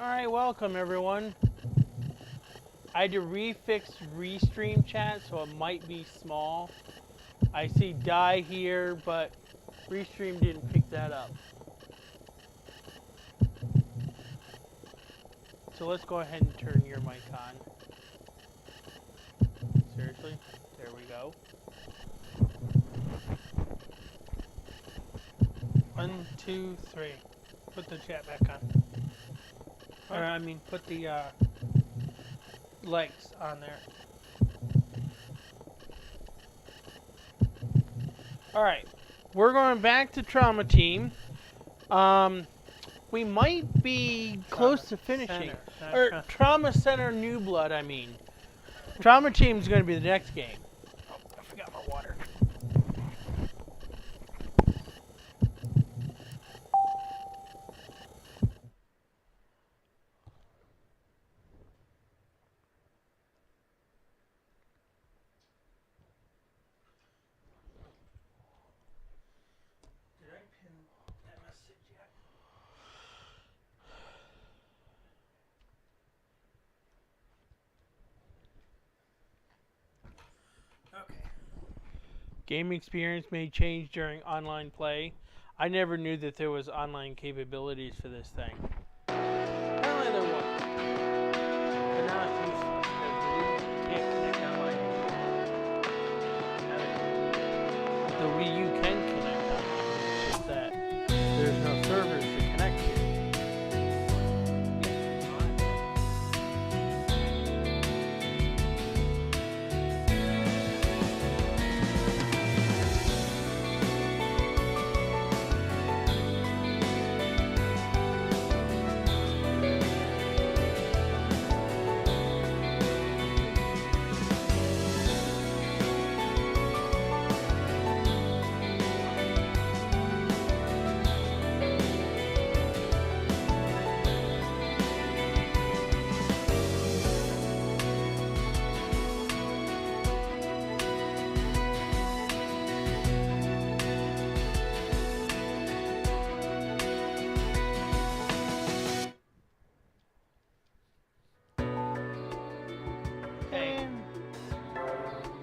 Alright, welcome everyone. I had to refix restream chat, so it might be small. I see die here, but restream didn't pick that up. So let's go ahead and turn your mic on. Seriously? There we go. 1, 2, 3. Put the chat back on. Or, I mean, put the legs on there. Alright. We're going back to Trauma Team. We might be close to finishing. Or Trauma Center New Blood, I mean. Trauma Team is going to be the next game. Oh, I forgot my water. Did I pin that message yet? Okay. Game experience may change during online play. I never knew that there was online capabilities for this thing. Apparently there was. But now it's useless because the Wii can't connect online. The Wii U can connect online. It's just that there's no servers to connect to.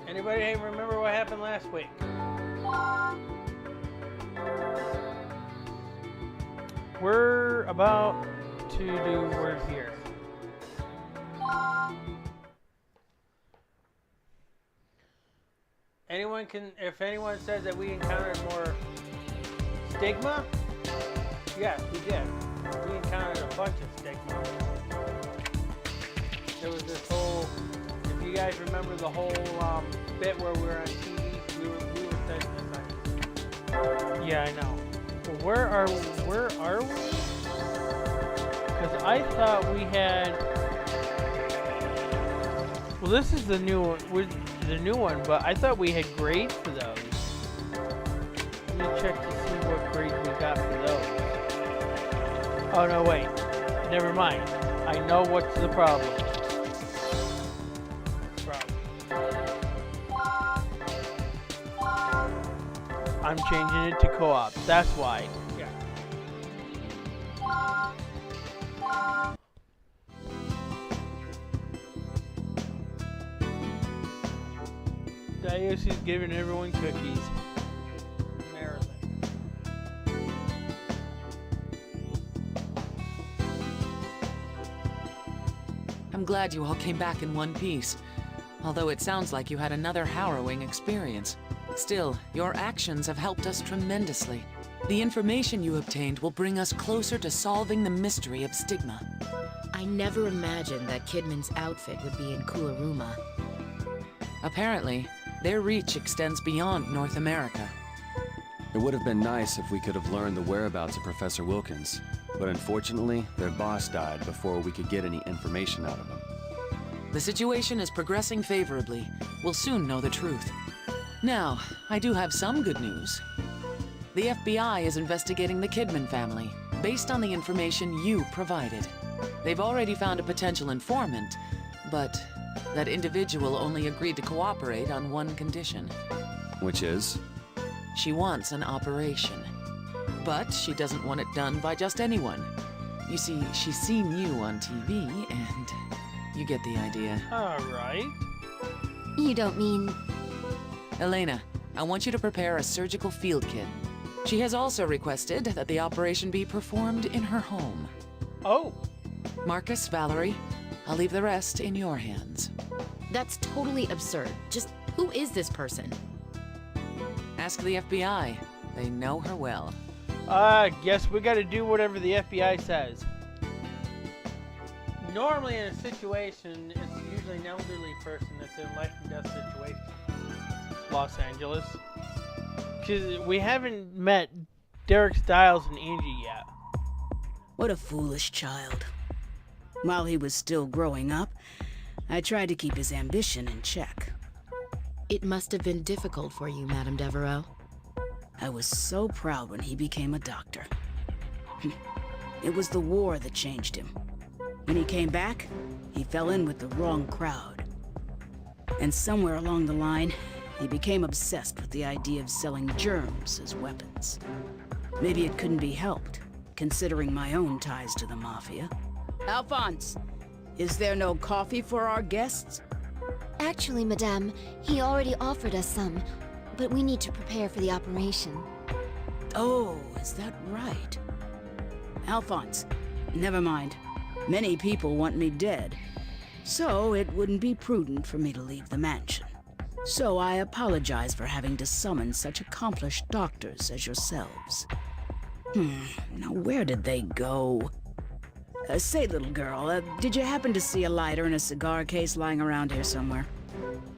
Anybody remember what happened last week? We're about to do word here. Anyone can, if anyone says that we encountered more stigma, yes, we did. We encountered a bunch of stigma. There was this whole, if you guys remember the whole bit where we were on TV, we were saying this. Yeah, I know. Well, where are we? Because I thought we had. Well, this is the new one, but I thought we had grades for those. Let me check to see what grades we got for those. Oh no, wait. Never mind. I know what's the problem. I'm changing it to co-op. That's why. Yeah. Diocese giving everyone cookies. Maryland. I'm glad you all came back in one piece. Although it sounds like you had another harrowing experience. Still, your actions have helped us tremendously. The information you obtained will bring us closer to solving the mystery of stigma. I never imagined that Kidman's outfit would be in Kularuma. Apparently, their reach extends beyond North America. It would have been nice if we could have learned the whereabouts of Professor Wilkins, but unfortunately, their boss died before we could get any information out of him. The situation is progressing favorably. We'll soon know the truth. Now, I do have some good news. The FBI is investigating the Kidman family, based on the information you provided. They've already found a potential informant, but that individual only agreed to cooperate on one condition. Which is? She wants an operation. But she doesn't want it done by just anyone. You see, she's seen you on TV, and you get the idea. Alright. You don't mean... Elena, I want you to prepare a surgical field kit. She has also requested that the operation be performed in her home. Oh. Marcus, Valerie, I'll leave the rest in your hands. That's totally absurd. Just who is this person? Ask the FBI. They know her well. Guess we gotta do whatever the FBI says. Normally in a situation, it's usually an elderly person that's in life and death situation. Los Angeles. Because we haven't met Derek Stiles and Angie yet. What a foolish child. While he was still growing up, I tried to keep his ambition in check. It must have been difficult for you, Madame Devereaux. I was so proud when he became a doctor. It was the war that changed him. When he came back, he fell in with the wrong crowd. And somewhere along the line, he became obsessed with the idea of selling germs as weapons. Maybe it couldn't be helped, considering my own ties to the Mafia. Alphonse, is there no coffee for our guests? Actually, Madame, he already offered us some, but we need to prepare for the operation. Oh, is that right? Alphonse, never mind. Many people want me dead, so it wouldn't be prudent for me to leave the mansion. So I apologize for having to summon such accomplished doctors as yourselves. Now where did they go? Say, little girl, did you happen to see a lighter and a cigar case lying around here somewhere?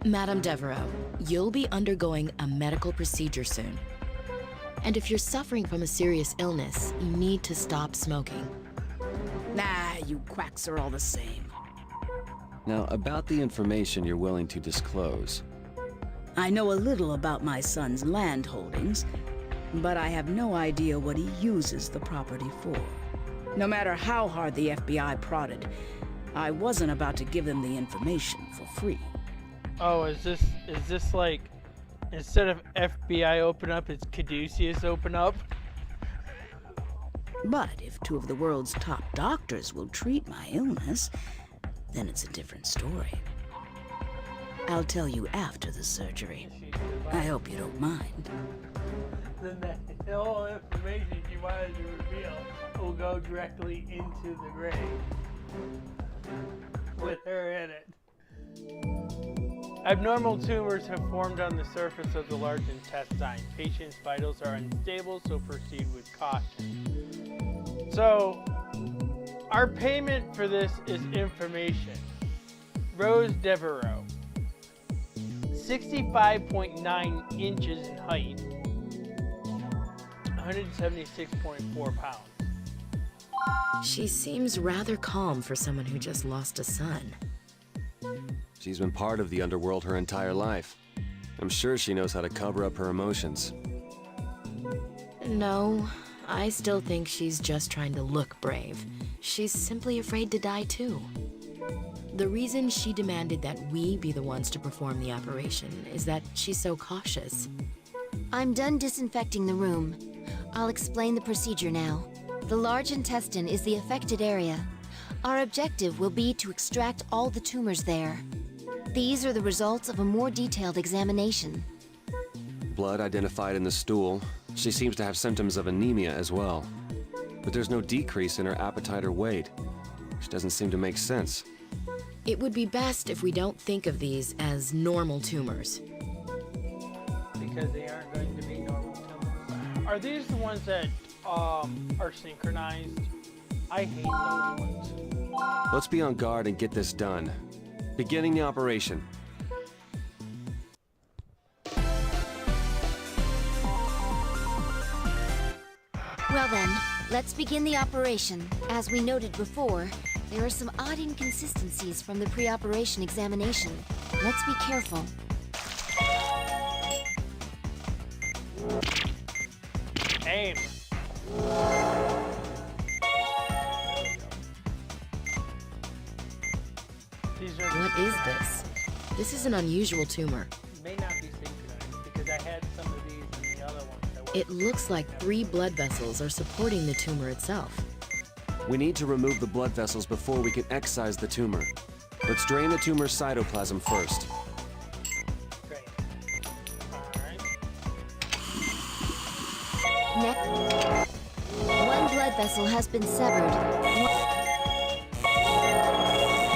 Madame Devereaux, you'll be undergoing a medical procedure soon. And if you're suffering from a serious illness, you need to stop smoking. Nah, you quacks are all the same. Now, about the information you're willing to disclose. I know a little about my son's land holdings, but I have no idea what he uses the property for. No matter how hard the FBI prodded, I wasn't about to give them the information for free. Oh, is this like, instead of FBI open up, it's Caduceus open up? But if two of the world's top doctors will treat my illness, then it's a different story. I'll tell you after the surgery. I hope you don't mind. Then the whole information you wanted to reveal will go directly into the grave. With her in it. Abnormal tumors have formed on the surface of the large intestine. Patient's vitals are unstable, so proceed with caution. So, our payment for this is information. Rose Devereaux, 65.9 inches in height, 176.4 pounds. She seems rather calm for someone who just lost a son. She's been part of the underworld her entire life. I'm sure she knows how to cover up her emotions. No, I still think she's just trying to look brave. She's simply afraid to die too. The reason she demanded that we be the ones to perform the operation is that she's so cautious. I'm done disinfecting the room. I'll explain the procedure now. The large intestine is the affected area. Our objective will be to extract all the tumors there. These are the results of a more detailed examination. Blood identified in the stool. She seems to have symptoms of anemia as well. But there's no decrease in her appetite or weight, which doesn't seem to make sense. It would be best if we don't think of these as normal tumors. Because they aren't going to be normal tumors. Are these the ones that are synchronized? I hate those ones. Let's be on guard and get this done. Beginning the operation. Well then, let's begin the operation. As we noted before, there are some odd inconsistencies from the pre-operation examination. Let's be careful. Aim. What is this? This is an unusual tumor. May not be synchronized because I had some of these in the other ones. It looks like 3 blood vessels are supporting the tumor itself. We need to remove the blood vessels before we can excise the tumor. Let's drain the tumor's cytoplasm first. Great. Alright. Next, one blood vessel has been severed.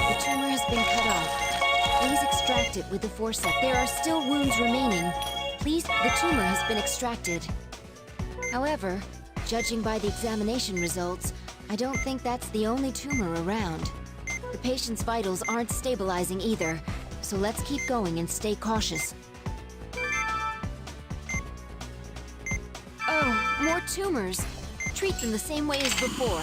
The tumor has been cut off. Please extract it with the forceps. There are still wounds remaining. Please, the tumor has been extracted. However, judging by the examination results, I don't think that's the only tumor around. The patient's vitals aren't stabilizing either, so let's keep going and stay cautious. Oh, more tumors. Treat them the same way as before.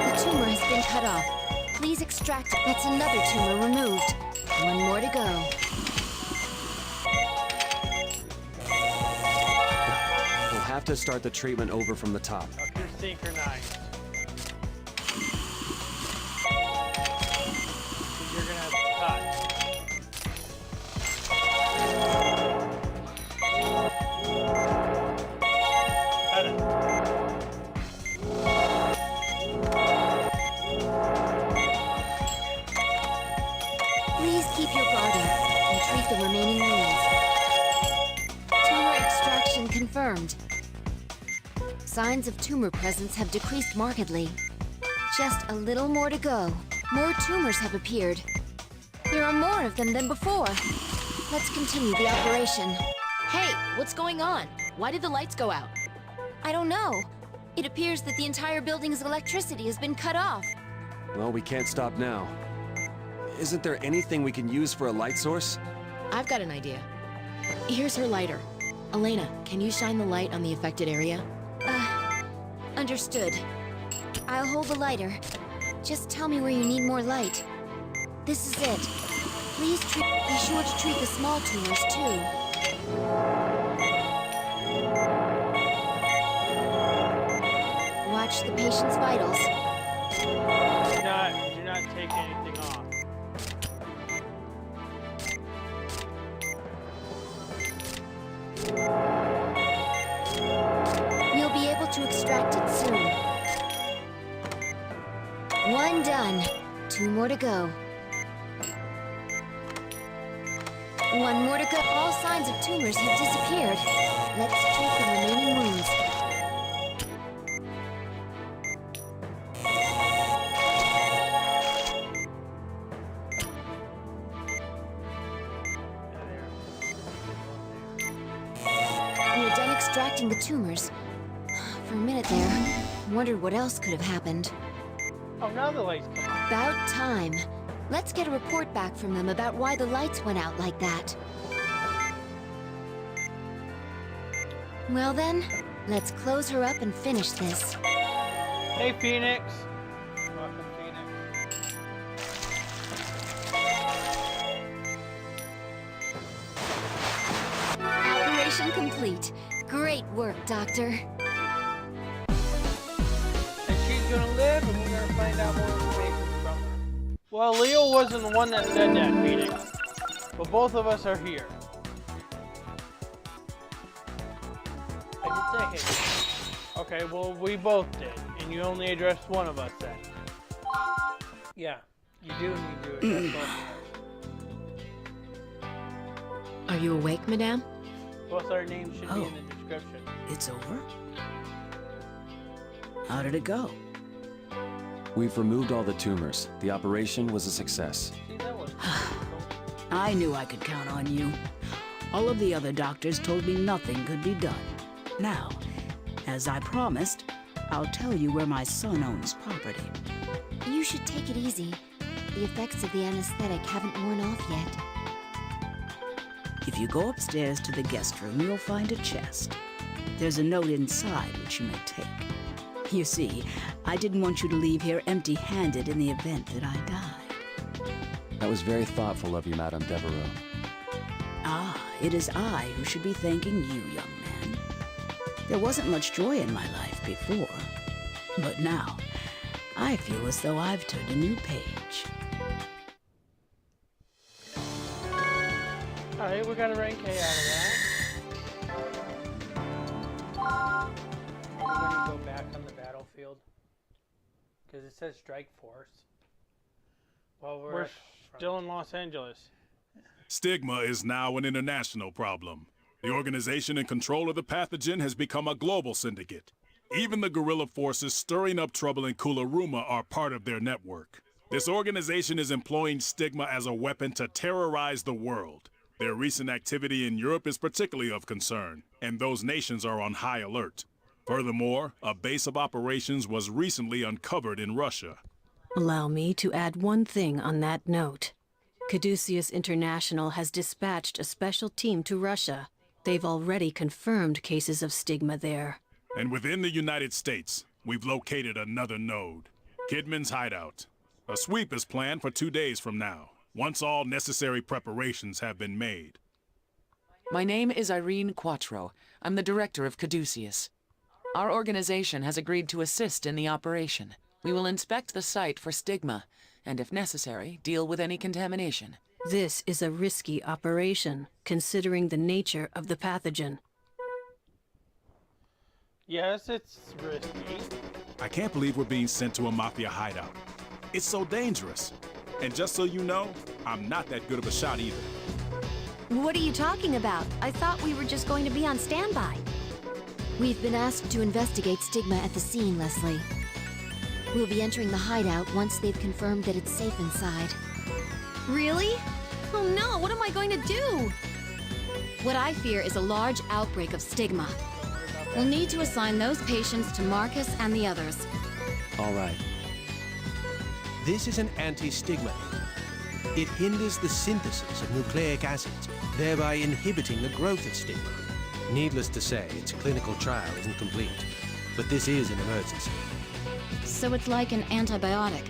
The tumor has been cut off. Please extract it. That's another tumor removed. One more to go. We'll have to start the treatment over from the top. Up your synchronized. You're gonna have to cut. Cut it. Please keep your guard up and treat the remaining wounds. Tumor extraction confirmed. Signs of tumor presence have decreased markedly. Just a little more to go. More tumors have appeared. There are more of them than before. Let's continue the operation. Hey, what's going on? Why did the lights go out? I don't know. It appears that the entire building's electricity has been cut off. Well, we can't stop now. Isn't there anything we can use for a light source? I've got an idea. Here's her lighter. Elena, can you shine the light on the affected area? Understood. I'll hold the lighter. Just tell me where you need more light. This is it. Please be sure to treat the small tumors too. Watch the patient's vitals. Do not take anything off. You'll be able to extract it soon. One done. Two more to go. One more to go. All signs of tumors have disappeared. Let's treat the remaining wounds. We are done extracting the tumors. For a minute there, I wondered what else could have happened. Oh, now the lights come on. About time. Let's get a report back from them about why the lights went out like that. Well then, let's close her up and finish this. Hey, Phoenix. Welcome, Phoenix. Operation complete. Great work, Doctor. And she's gonna live, and we're gonna find out more information from her. Well, Leo wasn't the one that said that, Phoenix. But both of us are here. I did say hey. Okay, well, we both did. And you only addressed one of us then. Yeah, you do need to address both of us. Are you awake, madame? Both our names should be in the description. It's over? How did it go? We've removed all the tumors. The operation was a success. See, that was I knew I could count on you. All of the other doctors told me nothing could be done. Now, as I promised, I'll tell you where my son owns property. You should take it easy. The effects of the anesthetic haven't worn off yet. If you go upstairs to the guest room, you'll find a chest. There's a note inside which you may take. You see, I didn't want you to leave here empty-handed in the event that I died. That was very thoughtful of you, Madame Devereaux. Ah, it is I who should be thanking you, young man. There wasn't much joy in my life before, but now I feel as though I've turned a new page. Alright, we got a rank K out of that. Because it says strike force. Well, we're still in Los Angeles. Stigma is now an international problem. The organization in control of the pathogen has become a global syndicate. Even the guerrilla forces stirring up trouble in Kularuma are part of their network. This organization is employing stigma as a weapon to terrorize the world. Their recent activity in Europe is particularly of concern, and those nations are on high alert. Furthermore, a base of operations was recently uncovered in Russia. Allow me to add one thing on that note. Caduceus International has dispatched a special team to Russia. They've already confirmed cases of stigma there. And within the United States, we've located another node, Kidman's hideout. A sweep is planned for 2 days from now, once all necessary preparations have been made. My name is Irene Quattro. I'm the director of Caduceus. Our organization has agreed to assist in the operation. We will inspect the site for stigma, and if necessary, deal with any contamination. This is a risky operation, considering the nature of the pathogen. Yes, it's risky. I can't believe we're being sent to a mafia hideout. It's so dangerous. And just so you know, I'm not that good of a shot either. What are you talking about? I thought we were just going to be on standby. We've been asked to investigate stigma at the scene, Leslie. We'll be entering the hideout once they've confirmed that it's safe inside. Really? Oh no, what am I going to do? What I fear is a large outbreak of stigma. We'll need to assign those patients to Marcus and the others. All right. This is an anti-stigma agent. It hinders the synthesis of nucleic acids, thereby inhibiting the growth of stigma. Needless to say, its clinical trial isn't complete, but this is an emergency. So it's like an antibiotic.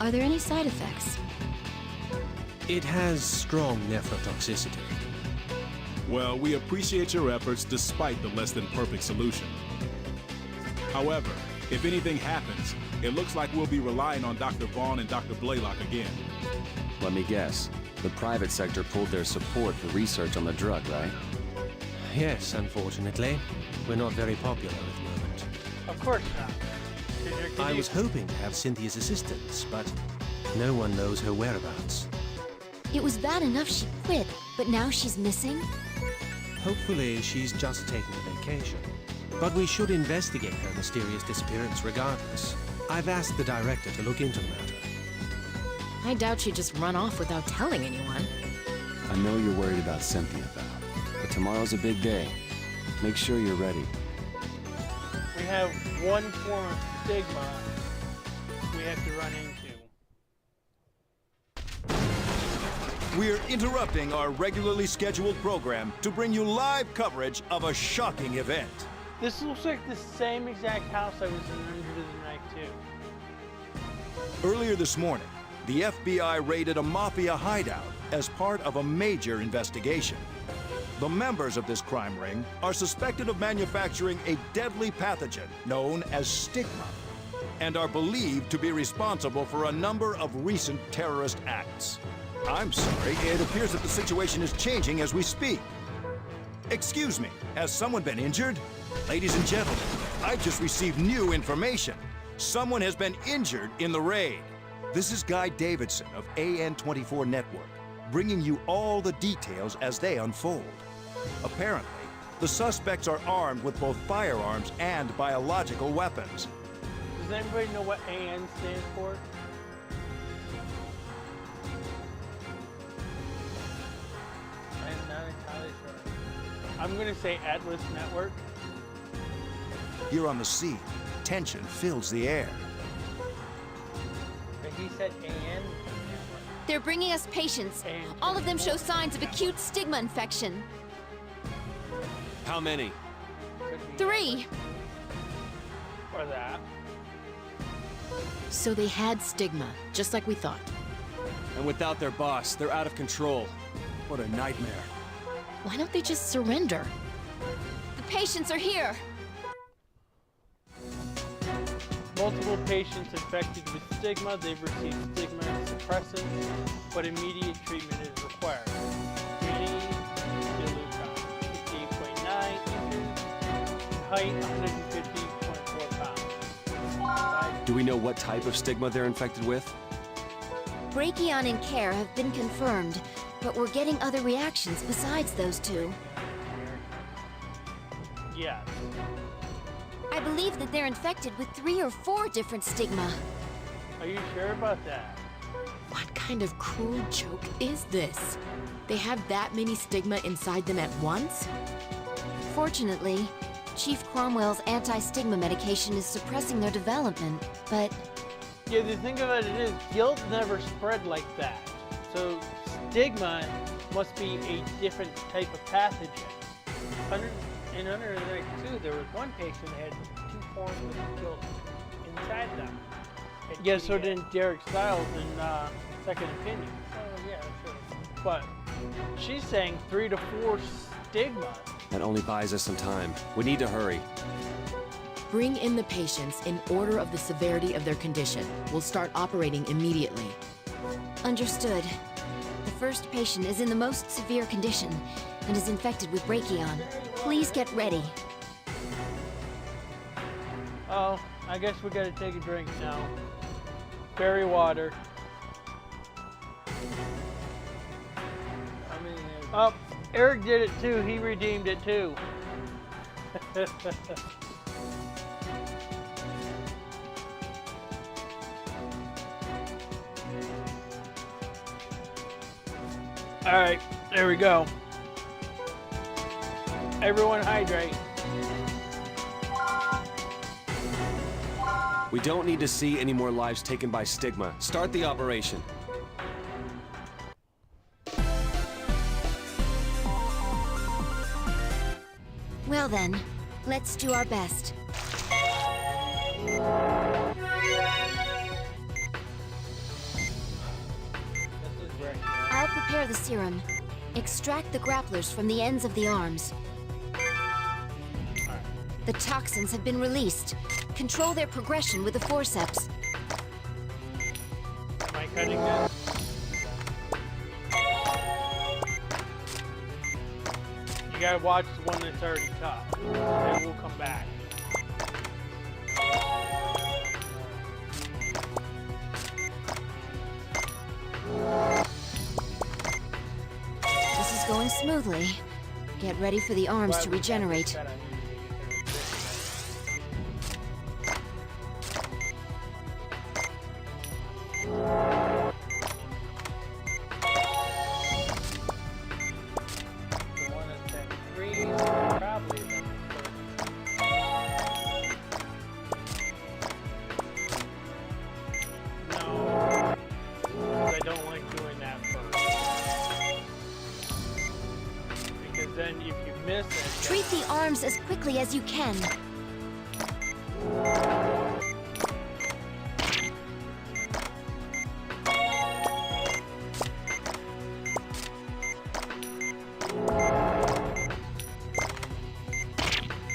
Are there any side effects? It has strong nephrotoxicity. Well, we appreciate your efforts despite the less than perfect solution. However, if anything happens, it looks like we'll be relying on Dr. Vaughn and Dr. Blaylock again. Let me guess. The private sector pulled their support for research on the drug, right? Yes, unfortunately. We're not very popular at the moment. Of course not. I was hoping to have Cynthia's assistance, but no one knows her whereabouts. It was bad enough she quit, but now she's missing? Hopefully, she's just taking a vacation. But we should investigate her mysterious disappearance regardless. I've asked the director to look into the matter. I doubt she'd just run off without telling anyone. I know you're worried about Cynthia, Val, but tomorrow's a big day. Make sure you're ready. We have one form of stigma we have to run into. We're interrupting our regularly scheduled program to bring you live coverage of a shocking event. This looks like the same exact house I was in Under the Night too. Earlier this morning, the FBI raided a mafia hideout as part of a major investigation. The members of this crime ring are suspected of manufacturing a deadly pathogen known as stigma and are believed to be responsible for a number of recent terrorist acts. I'm sorry, it appears that the situation is changing as we speak. Excuse me, has someone been injured? Ladies and gentlemen, I just received new information. Someone has been injured in the raid. This is Guy Davidson of AN24 Network, bringing you all the details as they unfold. Apparently, the suspects are armed with both firearms and biological weapons. Does anybody know what AN stands for? I'm not entirely sure. I'm going to say Atlas Network. Here on the scene, tension fills the air. But he said AN. They're bringing us patients. All of them show signs of acute stigma infection. How many? 3. Or that. So they had stigma, just like we thought. And without their boss, they're out of control. What a nightmare. Why don't they just surrender? The patients are here. Multiple patients infected with stigma. They've received stigma suppressants, but immediate treatment is required. Screening, Deluca, 58.9 inches, height 150.4 pounds. 5 Do we know what type of stigma they're infected with? Brachion and Care have been confirmed, but we're getting other reactions besides those two. Yes. I believe that they're infected with 3 or 4 different stigma. Are you sure about that? What kind of cruel joke is this? They have that many stigma inside them at once? Fortunately, Chief Cromwell's anti-stigma medication is suppressing their development, but Yeah, the thing about it is, guilt never spread like that. So stigma must be a different type of pathogen. Under the too, there was one patient that had 2 forms of guilt inside them. Yeah, so did Derek Stiles in Second Opinion. Oh yeah, sure. But she's saying 3 to 4 stigma. That only buys us some time. We need to hurry. Bring in the patients in order of the severity of their condition. We'll start operating immediately. understood. The first patient is in the most severe condition and is infected with Brachion. Please get ready. Oh, I guess we gotta take a drink now. Berry water. Oh, Eric did it too. He redeemed it too. All right, there we go. Everyone hydrate. We don't need to see any more lives taken by stigma. Start the operation. Well then, let's do our best. I'll prepare the serum. Extract the grapplers from the ends of the arms. The toxins have been released. Control their progression with the forceps. Am I cutting this? You gotta watch the one that's already cut. Then we'll come back. This is going smoothly. Get ready for the arms to regenerate. Treat the arms as quickly as you can.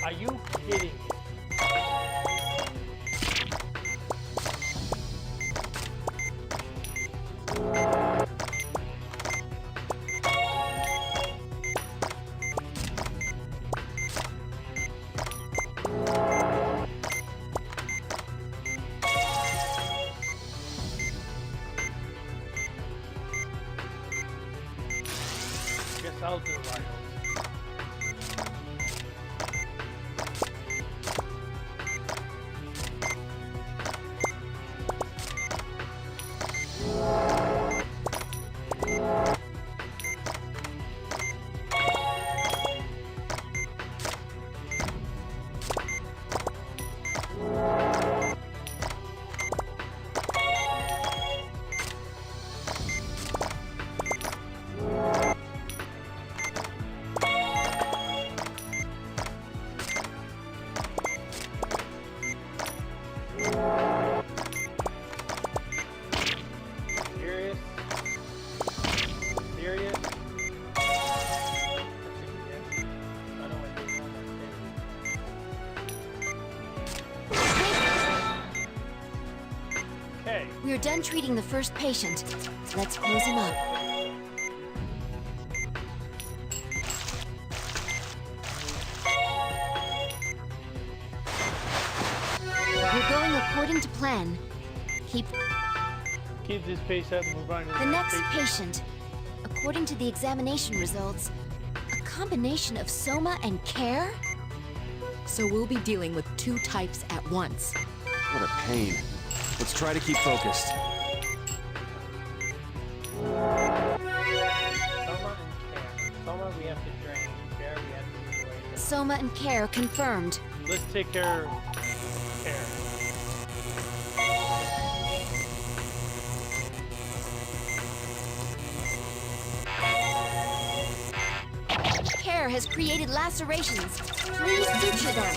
Are you kidding me? Guess I'll do it right. We're done treating the first patient. Let's close him up. We're going According to plan, keep this pace up and move on to the next patient. According to the examination results, a combination of soma and care? So we'll be dealing with 2 types at once. What a pain. Let's try to keep focused. Soma we have to drain. Care we have to move away. Soma and care confirmed. Let's take care of care. Care has created lacerations. Please suture them.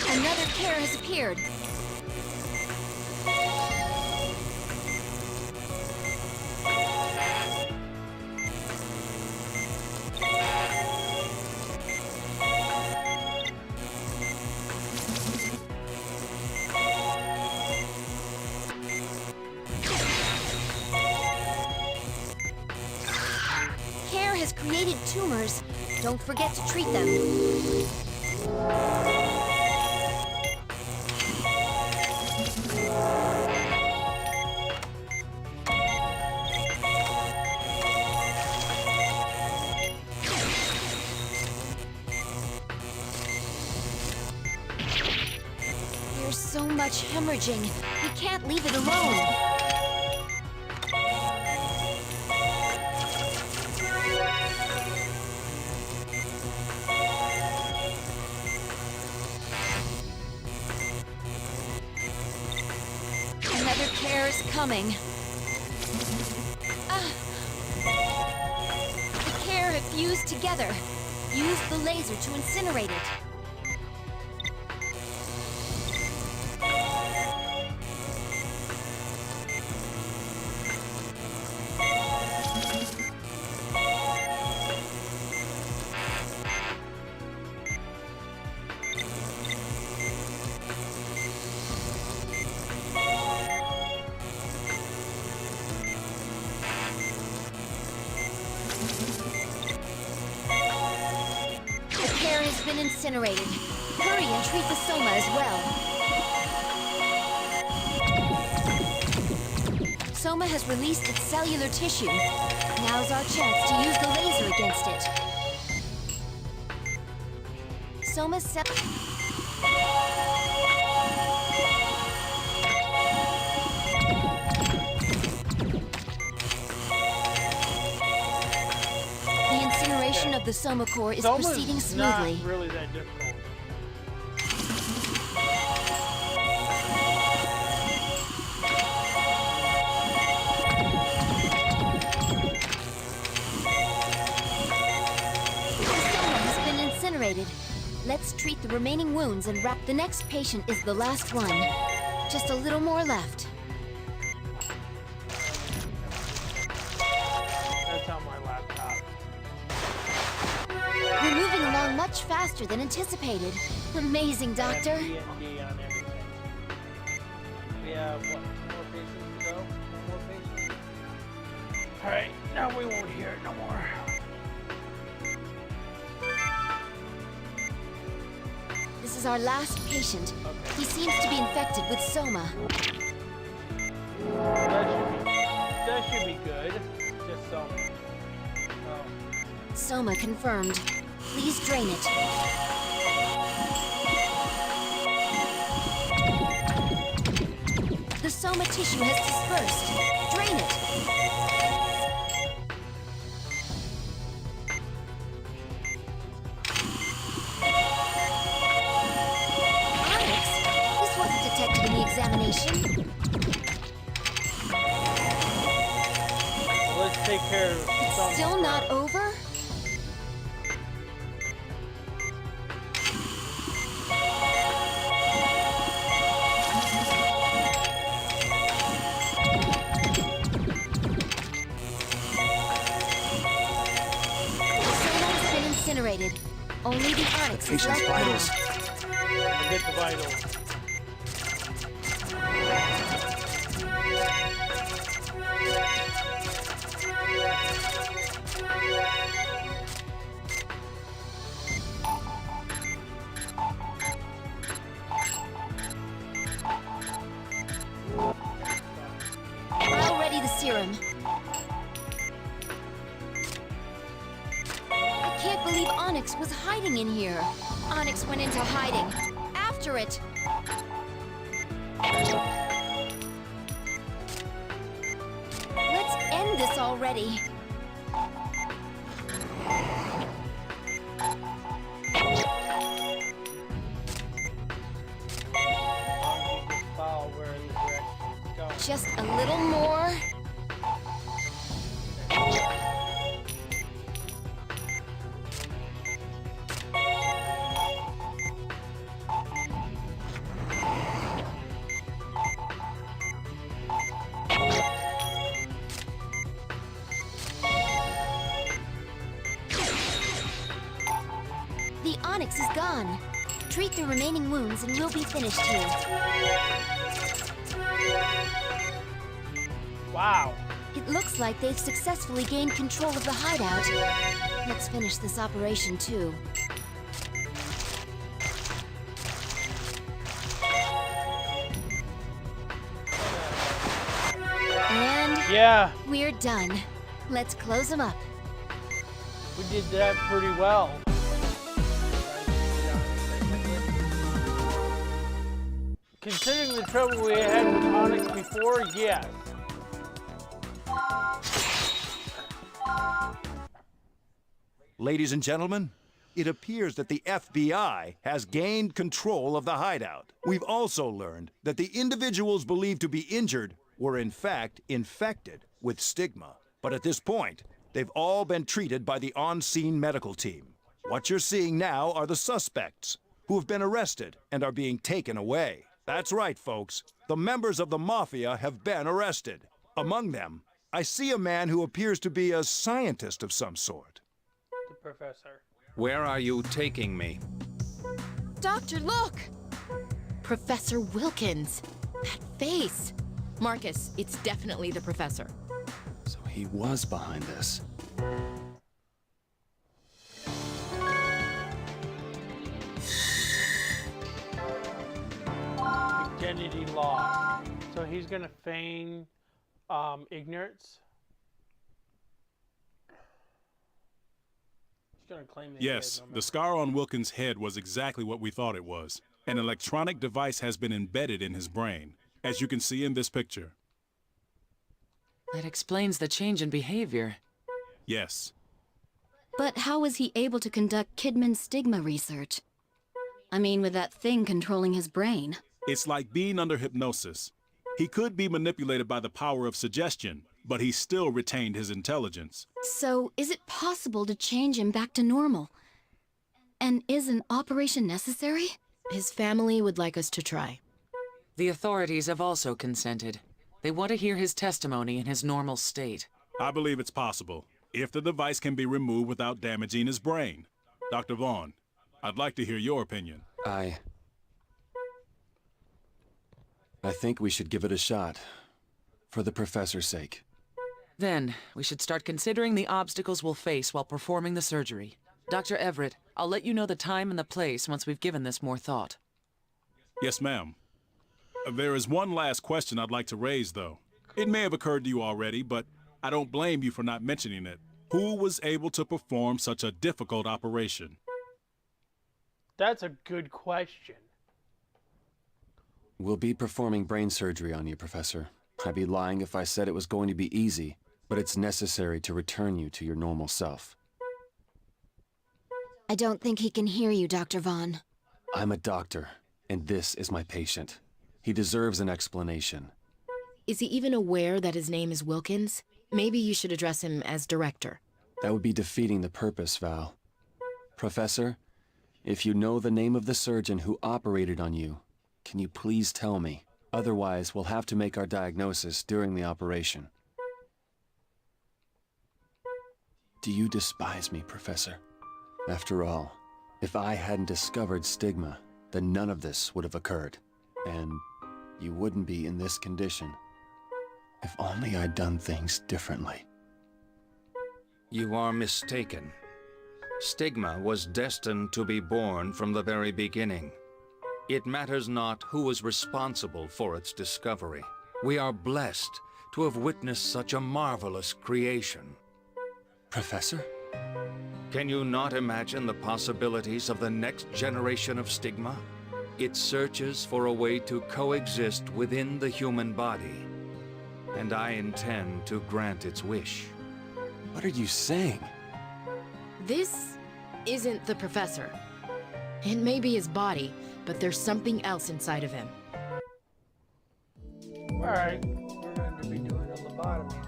Another care has appeared. Care has created tumors. Don't forget to treat them. There's so much hemorrhaging. We can't leave it alone. Another care is coming. The care have fused together. Use the laser to incinerate it. Been incinerated. Hurry and treat the soma as well. Soma has released its cellular tissue. Now's our chance to use the laser against it. Soma's cell... of the soma core is proceeding smoothly. Not really that difficult. The soma has been incinerated. Let's treat the remaining wounds and wrap. The next patient is the last one. Just a little more left. That's on my laptop. We're moving along much faster than anticipated. Amazing, Doctor. D&D on everything. We have, what, 2 more patients to go? 1 more patient? Alright, now we won't hear it no more. This is our last patient. Okay. He seems to be infected with soma. That should be good. Just soma. Oh. Soma confirmed. Please drain it. The soma tissue has dispersed. Drain it. Onyx? This wasn't detected in the examination. Let's take care of soma. Still not over? Only the onyx Onyx is patient's left vitals. now. I'll get the vitals. I'll ready the serum. I can't believe Onyx was hiding in here. Onyx went into hiding. After it. Let's end this already. Follow where the direction is going. Just a little more. The Onyx is gone. Treat the remaining wounds and we'll be finished here. Wow. It looks like they've successfully gained control of the hideout. Let's finish this operation too. And Yeah, we're done. Let's close them up. we did that pretty well. Considering the trouble we had with Onyx before, yes. Ladies and gentlemen, it appears that the FBI has gained control of the hideout. We've also learned that the individuals believed to be injured were in fact infected with stigma. But at this point, they've all been treated by the on-scene medical team. What you're seeing now are the suspects, who have been arrested and are being taken away. That's right, folks. The members of the Mafia have been arrested. Among them, I see a man who appears to be a scientist of some sort. The professor. Where are you taking me? Doctor, look! Professor Wilkins. That face. Marcus, it's definitely the professor. So he was behind this. Identity lost. So he's gonna feign ignorance. He's gonna claim that he Yes, has no the memory. scar on Wilkins' head was exactly what we thought it was. An electronic device has been embedded in his brain, as you can see in this picture. That explains the change in behavior. Yes. But how was he able to conduct Kidman's stigma research? I mean, with that thing controlling his brain. It's like being under hypnosis. He could be manipulated by the power of suggestion, but he still retained his intelligence. So, is it possible to change him back to normal? And is an operation necessary? His family would like us to try. The authorities have also consented. They want to hear his testimony in his normal state. I believe it's possible, if the device can be removed without damaging his brain. Dr. Vaughn, I'd like to hear your opinion. I think we should give it a shot. For the professor's sake. Then, we should start considering the obstacles we'll face while performing the surgery. Dr. Everett, I'll let you know the time and the place once we've given this more thought. Yes, ma'am. There is one last question I'd like to raise, though. It may have occurred to you already, but I don't blame you for not mentioning it. Who was able to perform such a difficult operation? That's a good question. We'll be performing brain surgery on you, Professor. I'd be lying if I said it was going to be easy, but it's necessary to return you to your normal self. I don't think he can hear you, Dr. Vaughn. I'm a doctor, and this is my patient. He deserves an explanation. Is he even aware that his name is Wilkins? Maybe you should address him as director. That would be defeating the purpose, Val. Professor, if you know the name of the surgeon who operated on you, can you please tell me? Otherwise, we'll have to make our diagnosis during the operation. Do you despise me, Professor? After all, If I hadn't discovered stigma, then none of this would have occurred. And you wouldn't be in this condition. If only I'd done things differently. You are mistaken. Stigma was destined to be born from the very beginning. It matters not who was responsible for its discovery. We are blessed to have witnessed such a marvelous creation. Professor? Can you not imagine the possibilities of the next generation of stigma? It searches for a way to coexist within the human body, and I intend to grant its wish. What are you saying? This isn't the professor. It may be his body, but there's something else inside of him. Alright, we're going to be doing a lobotomy.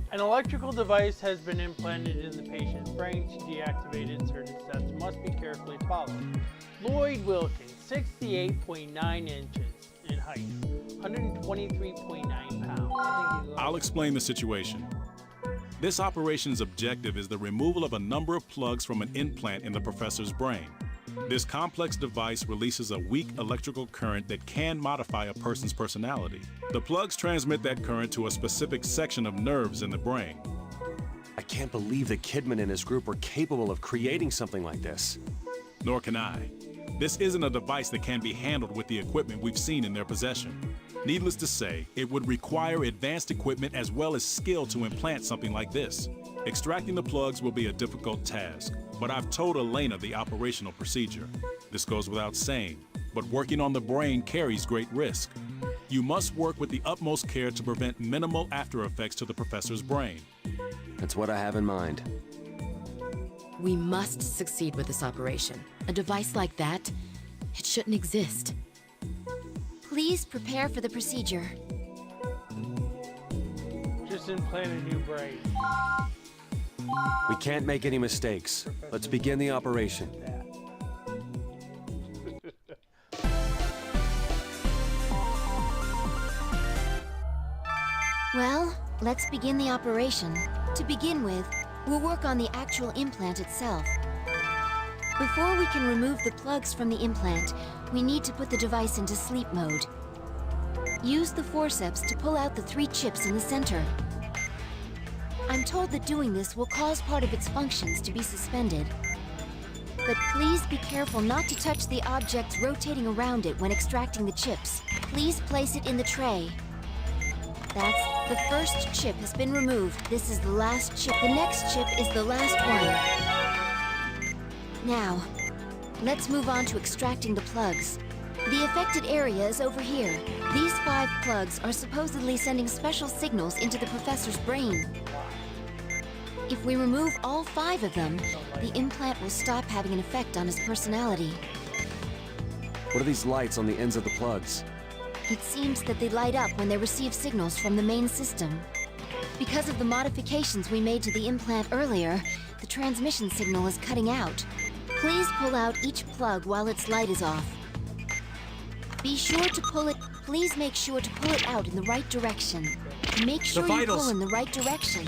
An electrical device has been implanted in the patient's brain. To deactivate it, certain steps must be carefully followed. Lloyd Wilkins, 68.9 inches in height, 123.9 pounds. I'll explain the situation. This operation's objective is the removal of a number of plugs from an implant in the professor's brain. This complex device releases a weak electrical current that can modify a person's personality. The plugs transmit that current to a specific section of nerves in the brain. I can't believe that Kidman and his group were capable of creating something like this. Nor can I. This isn't a device that can be handled with the equipment we've seen in their possession. Needless to say, it would require advanced equipment as well as skill to implant something like this. Extracting the plugs will be a difficult task, but I've told Elena the operational procedure. This goes without saying, but working on the brain carries great risk. You must work with the utmost care to prevent minimal after effects to the professor's brain. That's what I have in mind. We must succeed with this operation. A device like that, it shouldn't exist. Please prepare for the procedure. Just implant a new brain. We can't make any mistakes. Let's begin the operation. Well, let's begin the operation. To begin with, we'll work on the actual implant itself. Before we can remove the plugs from the implant, we need to put the device into sleep mode. Use the forceps to pull out the 3 chips in the center. I'm told that doing this will cause part of its functions to be suspended. But please be careful not to touch the objects rotating around it when extracting the chips. Please place it in the tray. That's the first chip has been removed. This is the last chip. The next chip is the last one. Now, let's move on to extracting the plugs. The affected area is over here. These 5 plugs are supposedly sending special signals into the professor's brain. If we remove all 5 of them, the implant will stop having an effect on his personality. What are these lights on the ends of the plugs? It seems that they light up when they receive signals from the main system. Because of the modifications we made to the implant earlier, the transmission signal is cutting out. Please pull out each plug while its light is off. Be sure to pull it. Please make sure to pull it out in the right direction. Make sure you pull in the right direction.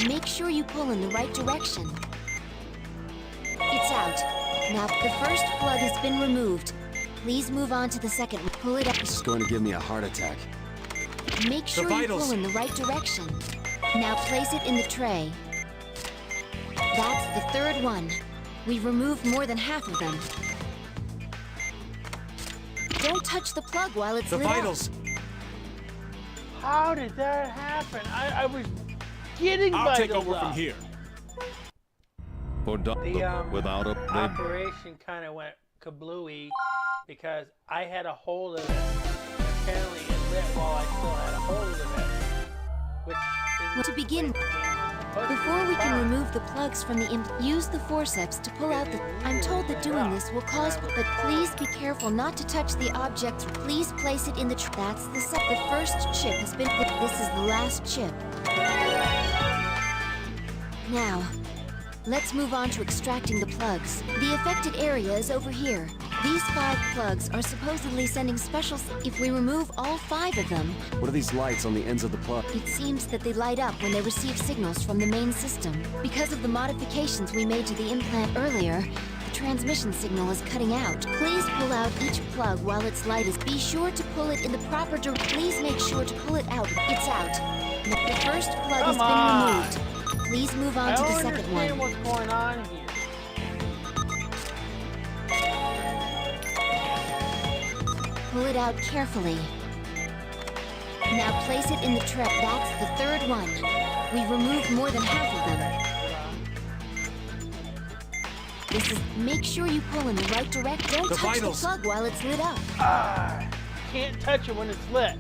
Make sure you pull in the right direction. It's out. Now, the first plug has been removed. Please move on to the second. Pull it up. This is going to give me a heart attack. Make sure you pull in the right direction. Now place it in the tray. That's the third one. We've removed more than half of them. Don't touch the plug while it's lit up. How did that happen? I was getting I'll take over from here. Without a operation kind of went kablooey because I had a hold of it. Apparently it lit while I still had a hold of it. Which to begin, before we can remove the plugs from the implant, use the forceps to pull out the... I'm told that doing this will cause... But please be careful not to touch the object. Please place it in the... That's the set. The first chip has been... This is the last chip. Now, let's move on to extracting the plugs. The affected area is over here. These 5 plugs are supposedly sending special. If we remove all 5 of them, What are these lights on the ends of the plug? it seems that they light up when they receive signals from the main system. Because of the modifications we made to the implant earlier, the transmission signal is cutting out. Please pull out each plug while its light is. Be sure to pull it in the proper direction. Please make sure to pull it out. It's out. The first plug has been removed. Please move on to the second one. I don't understand what's going on here. Pull it out carefully. Now place it in the trap. That's the third one. We've removed more than half of them. This is. Make sure you pull in the right direction. Don't touch the plug while it's lit up. Can't touch it when it's lit.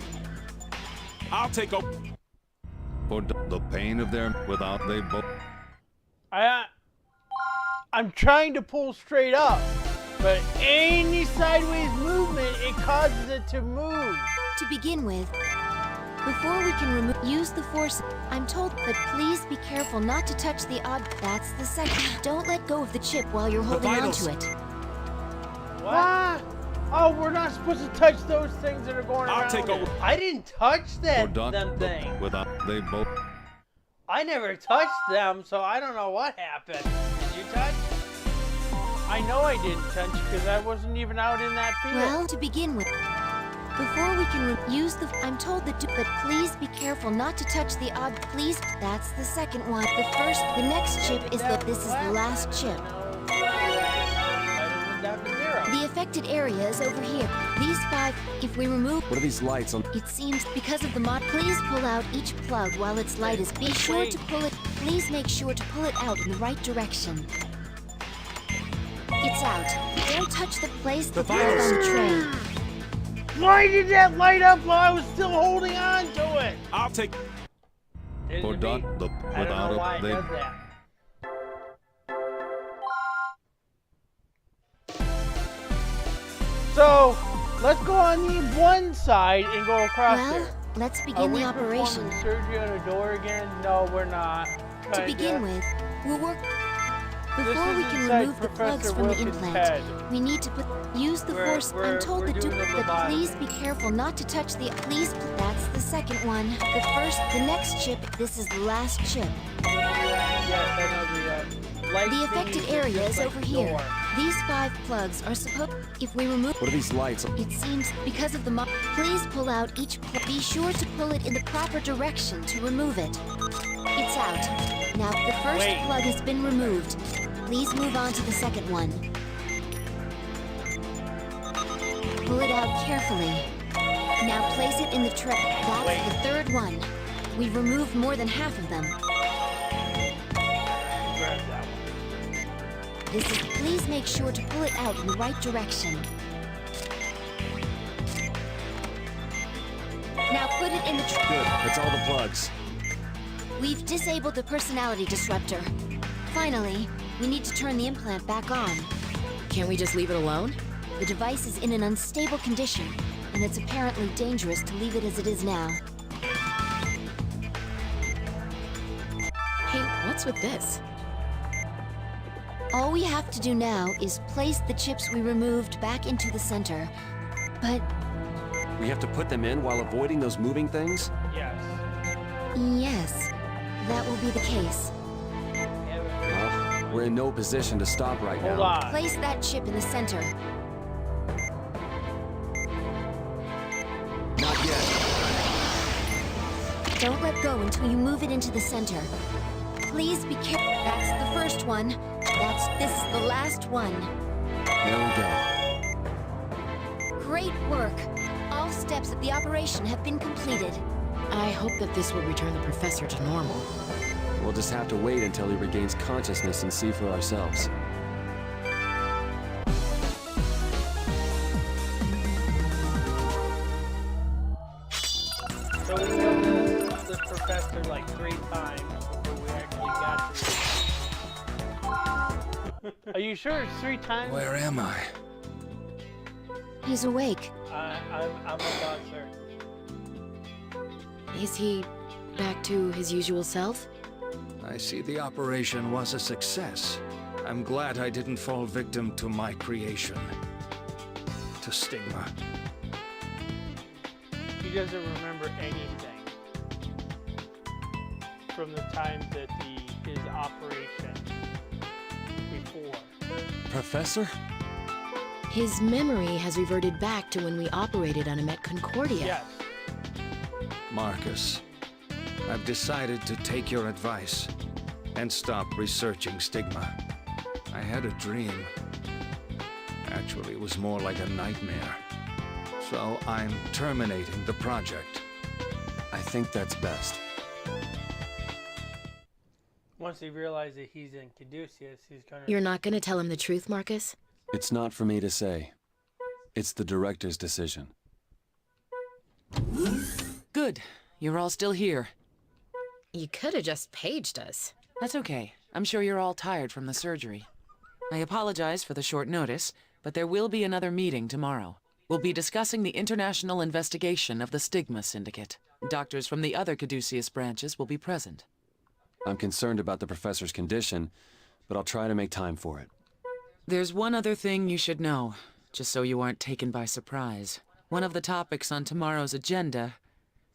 I'll take a... For the pain of their without they both. I'm trying to pull straight up, but any sideways movement, it causes it to move. To begin with, before we can use the force, I'm told, but please be careful not to touch the That's the second. Don't let go of the chip while you're holding onto it. What? Oh, we're not supposed to touch those things that are going around. I'll take over. I didn't touch them things. Without they both. I never touched them, so I don't know what happened. Did you touch? I know I didn't touch because I wasn't even out in that field. Well, to begin with, before we can use the, I'm told that, but please be careful not to touch the Please, that's the second one. The next chip is this is the last chip. The affected area is over here. These 5, if we remove... What are these lights on? It seems because of the mod... Please pull out each plug while its light is... Be sure to pull it... Please make sure to pull it out in the right direction. It's out. Don't touch the the plug on the tray. Why did that light up while I was still holding on to it? I'll take... For I don't know why it does that. So, let's go on the one side and go across there. Let's begin the operation. Are we performing surgery on a door again? No, we're not. To begin with, we'll work... Before we can remove the plugs from the implant, we need to use the force. I'm told that please be careful not to touch the... Please, that's the second one. The next chip, this is the last chip. Yes, I know the affected area is over here. These 5 plugs are supposed... If we remove... What are these lights? It seems because of the Please pull out each plug. Be sure to pull it in the proper direction to remove it. It's out. Now, the first plug has been removed. Please move on to the second one. Pull it out carefully. Now place it in the tray. That's the third one. We've removed more than half of them. Please make sure to pull it out in the right direction. Now put it in the tray. Good, that's all the plugs. We've disabled the personality disruptor. Finally, we need to turn the implant back on. Can't we just leave it alone? The device is in an unstable condition, and it's apparently dangerous to leave it as it is now. Hey, what's with this? All we have to do now is place the chips we removed back into the center. But... We have to put them in while avoiding those moving things? Yes. Yes, that will be the case. Well, we're in no position to stop right now. Hold on. Place that chip in the center. Not yet. Don't let go until you move it into the center. Please be careful. That's the first one. This is the last one. There we go. Great work. All steps of the operation have been completed. I hope that this will return the professor to normal. We'll just have to wait until he regains consciousness and see for ourselves. So we killed the professor like 3 times before we actually got to it. Are you sure it's 3 times? Where am I? He's awake. I'm about certain. Is he back to his usual self? I see the operation was a success. I'm glad I didn't fall victim to my creation. to Stigma. He doesn't remember anything from the time that his operation before. Professor? His memory has reverted back to when we operated on him at Concordia. Yes. Marcus, I've decided to take your advice and stop researching Stigma. I had a dream. Actually, it was more like a nightmare. So I'm terminating the project. I think that's best. Once he realizes that he's in Caduceus, he's gonna... You're not gonna tell him the truth, Marcus? It's not for me to say. It's the director's decision. Good. You're all still here. You could have just paged us. That's okay. I'm sure you're all tired from the surgery. I apologize for the short notice, but there will be another meeting tomorrow. We'll be discussing the international investigation of the Stigma Syndicate. Doctors from the other Caduceus branches will be present. I'm concerned about the professor's condition, but I'll try to make time for it. There's one other thing you should know, just so you aren't taken by surprise. One of the topics on tomorrow's agenda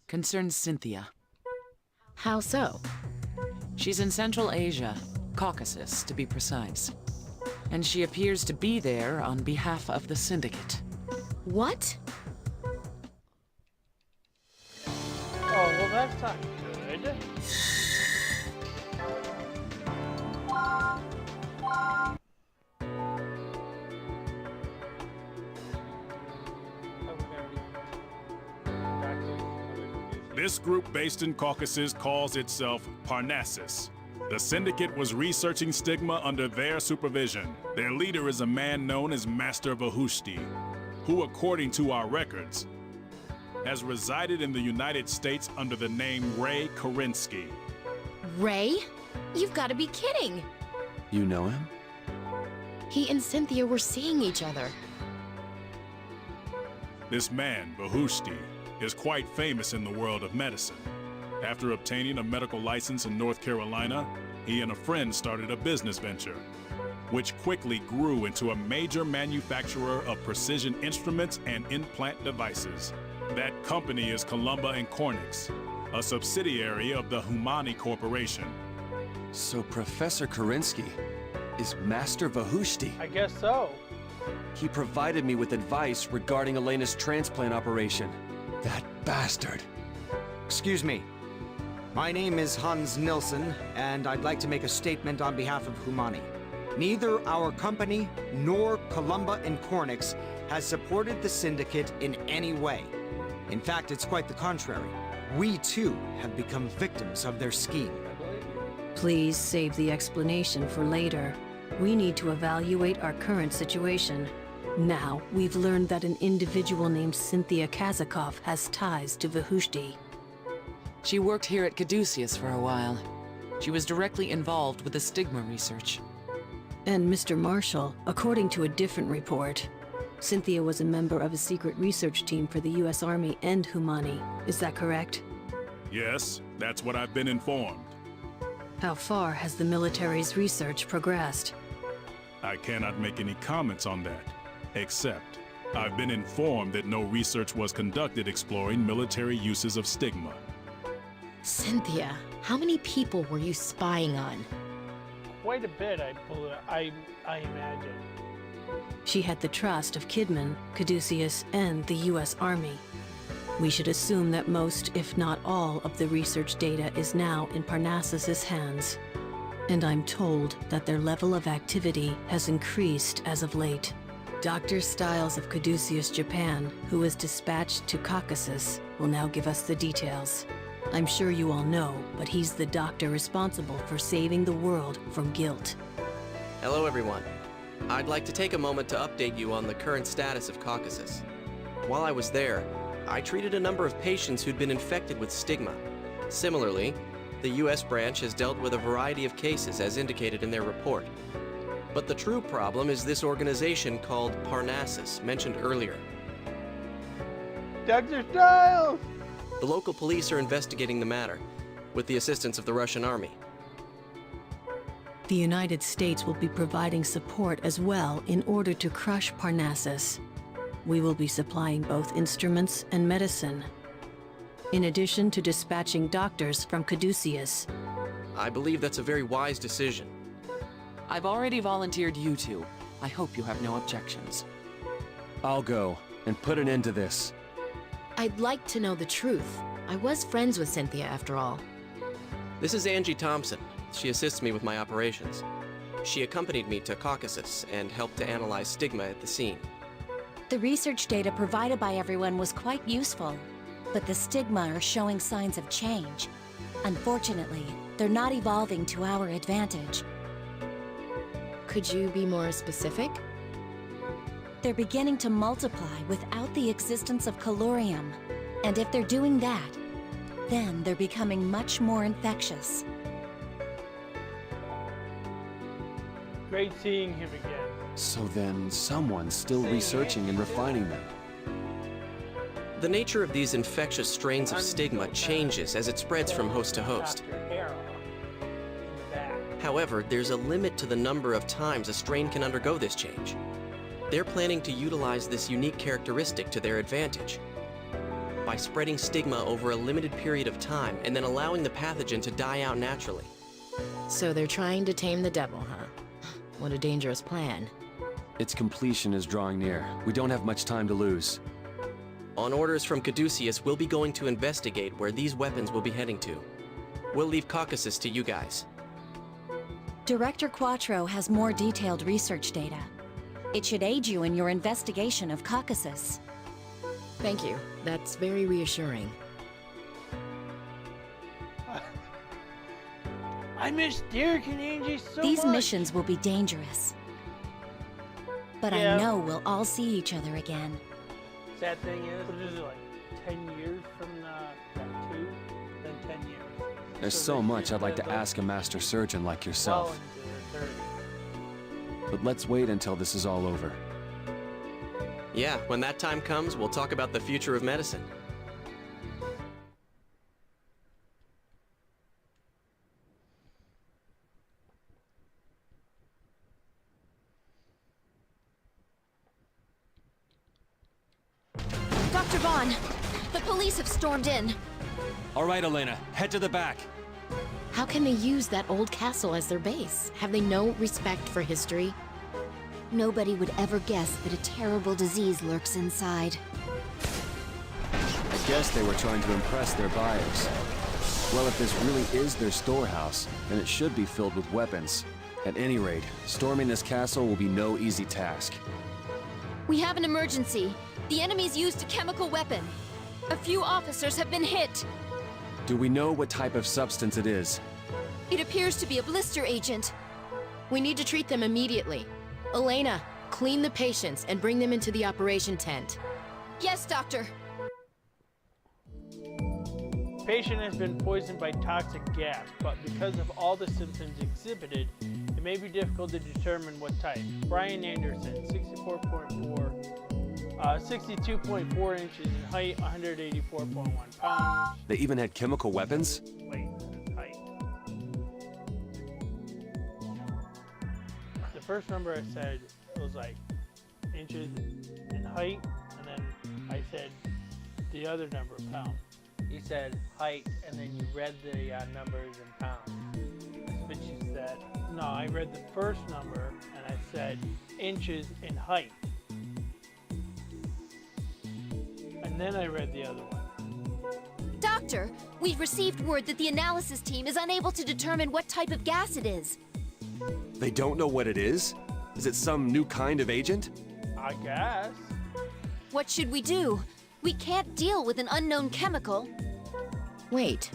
concerns Cynthia. How so? She's in Central Asia, Caucasus to be precise. And she appears to be there on behalf of the Syndicate. What? Oh, well, that's not good. This group based in Caucasus calls itself Parnassus. The Syndicate was researching Stigma under their supervision. Their leader is a man known as Master Vahushti, who, according to our records, has resided in the United States under the name Ray Korinsky. Ray? You've got to be kidding! You know him? He and Cynthia were seeing each other. This man, Vahushti, is quite famous in the world of medicine. After obtaining a medical license in North Carolina, he and a friend started a business venture, which quickly grew into a major manufacturer of precision instruments and implant devices. That company is Columba and Cornix, a subsidiary of the Humani Corporation. So Professor Korinsky is Master Vahushti. I guess so. He provided me with advice regarding Elena's transplant operation. That bastard. Excuse me. My name is Hans Nilsson, and I'd like to make a statement on behalf of Humani. Neither our company nor Columba and Cornix has supported the Syndicate in any way. In fact, it's quite the contrary. We, too, have become victims of their scheme. Please save the explanation for later. We need to evaluate our current situation. Now, we've learned that an individual named Cynthia Kazakov has ties to Vahushti. She worked here at Caduceus for a while. She was directly involved with the Stigma research. And Mr. Marshall, according to a different report, Cynthia was a member of a secret research team for the U.S. Army and Humani. Is that correct? Yes, that's what I've been informed. How far has the military's research progressed? I cannot make any comments on that, except I've been informed that no research was conducted exploring military uses of Stigma. Cynthia, how many people were you spying on? Quite a bit, I imagine. She had the trust of Kidman, Caduceus, and the U.S. Army. We should assume that most, if not all, of the research data is now in Parnassus's hands. And I'm told that their level of activity has increased as of late. Dr. Stiles of Caduceus, Japan, who was dispatched to Caucasus, will now give us the details. I'm sure you all know, but he's the doctor responsible for saving the world from guilt. Hello, everyone. I'd like to take a moment to update you on the current status of Caucasus. While I was there, I treated a number of patients who'd been infected with Stigma. Similarly, the U.S. branch has dealt with a variety of cases as indicated in their report. But the true problem is this organization called Parnassus, mentioned earlier. Dr. Stiles! The local police are investigating the matter, with the assistance of the Russian army. The United States will be providing support as well in order to crush Parnassus. We will be supplying both instruments and medicine, in addition to dispatching doctors from Caduceus. I believe that's a very wise decision. I've already volunteered you two. I hope you have no objections. I'll go and put an end to this. I'd like to know the truth. I was friends with Cynthia after all. This is Angie Thompson. She assists me with my operations. She accompanied me to Caucasus and helped to analyze stigma at the scene. The research data provided by everyone was quite useful, but the stigma are showing signs of change. Unfortunately, they're not evolving to our advantage. Could you be more specific? They're beginning to multiply without the existence of colurium. And if they're doing that, then they're becoming much more infectious. Great seeing him again. So then, someone's still researching and refining them. The nature of these infectious strains of stigma changes as it spreads from host to host. However, there's a limit to the number of times a strain can undergo this change. They're planning to utilize this unique characteristic to their advantage by spreading stigma over a limited period of time and then allowing the pathogen to die out naturally. So they're trying to tame the devil, huh? What a dangerous plan. Its completion is drawing near. We don't have much time to lose. On orders from Caduceus, we'll be going to investigate where these weapons will be heading to. We'll leave Caucasus to you guys. Director Quattro has more detailed research data. It should aid you in your investigation of Caucasus. Thank you. That's very reassuring. I miss Derek and Angie so much. These missions will be dangerous. But Yeah. I know we'll all see each other again. Sad thing is, what is it, like 10 years from that 2? Then 10 years. There's So so they much should I'd like to live, like, ask a master surgeon like well yourself. into their 30s. But let's wait until this is all over. Yeah, when that time comes, we'll talk about the future of medicine. Dr. Vaughn, the police have stormed in. All right, Elena, head to the back. How can they use that old castle as their base? Have they no respect for history? Nobody would ever guess that a terrible disease lurks inside. I guess they were trying to impress their buyers. Well, if this really is their storehouse, then it should be filled with weapons. At any rate, storming this castle will be no easy task. We have an emergency. The enemy's used a chemical weapon. A few officers have been hit. Do we know what type of substance it is? It appears to be a blister agent. We need to treat them immediately. Elena, clean the patients and bring them into the operation tent. Yes, Doctor. Patient has been poisoned by toxic gas, but because of all the symptoms exhibited, it may be difficult to determine what type. Brian Anderson, 62.4 inches in height, 184.1 pounds. They even had chemical weapons? Wait, height. The first number I said was like inches in height, and then I said the other number, pounds. He said height, and then you read the numbers in pounds. That's what you said. No, I read the first number, and I said inches in height. And then I read the other one. Doctor, we've received word that the analysis team is unable to determine what type of gas it is. They don't know what it is? Is it some new kind of agent? I guess. What should we do? We can't deal with an unknown chemical. Wait,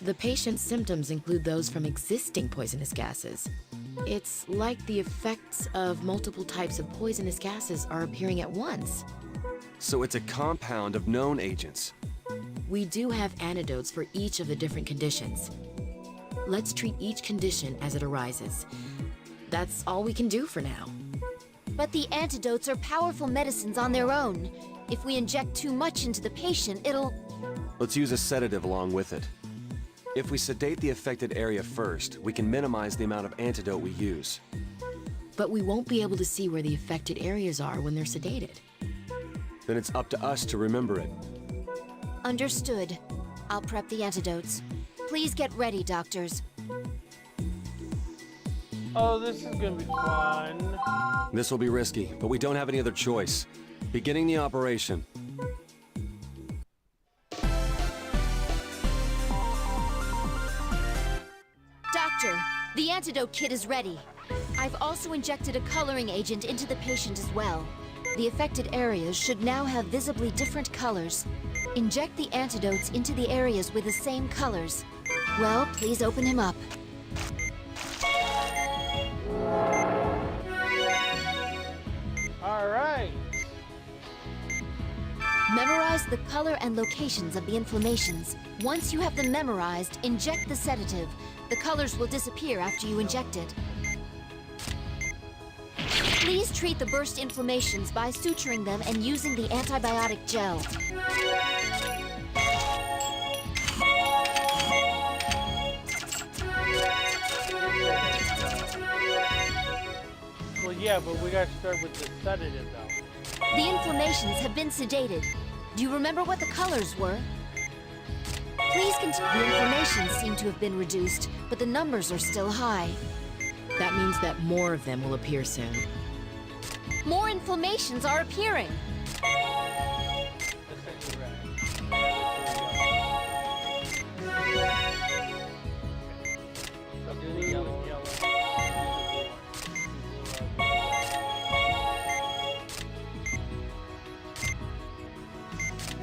the patient's symptoms include those from existing poisonous gases. It's like the effects of multiple types of poisonous gases are appearing at once. So it's a compound of known agents. We do have antidotes for each of the different conditions. Let's treat each condition as it arises. That's all we can do for now. But the antidotes are powerful medicines on their own. If we inject too much into the patient, it'll... Let's use a sedative along with it. If we sedate the affected area first, we can minimize the amount of antidote we use. But we won't be able to see where the affected areas are when they're sedated. Then it's up to us to remember it. Understood. I'll prep the antidotes. Please get ready, doctors. Oh, this is gonna be fun. This will be risky, but we don't have any other choice. Beginning the operation. Doctor, the antidote kit is ready. I've also injected a coloring agent into the patient as well. The affected areas should now have visibly different colors. Inject the antidotes into the areas with the same colors. Well, please open him up. All right. Memorize the color and locations of the inflammations. Once you have them memorized, inject the sedative. The colors will disappear after you inject it. Please treat the burst inflammations by suturing them and using the antibiotic gel. Well, yeah, but we got to start with the sedative, though. The inflammations have been sedated. Do you remember what the colors were? Please continue. The inflammations seem to have been reduced, but the numbers are still high. That means that more of them will appear soon. More inflammations are appearing.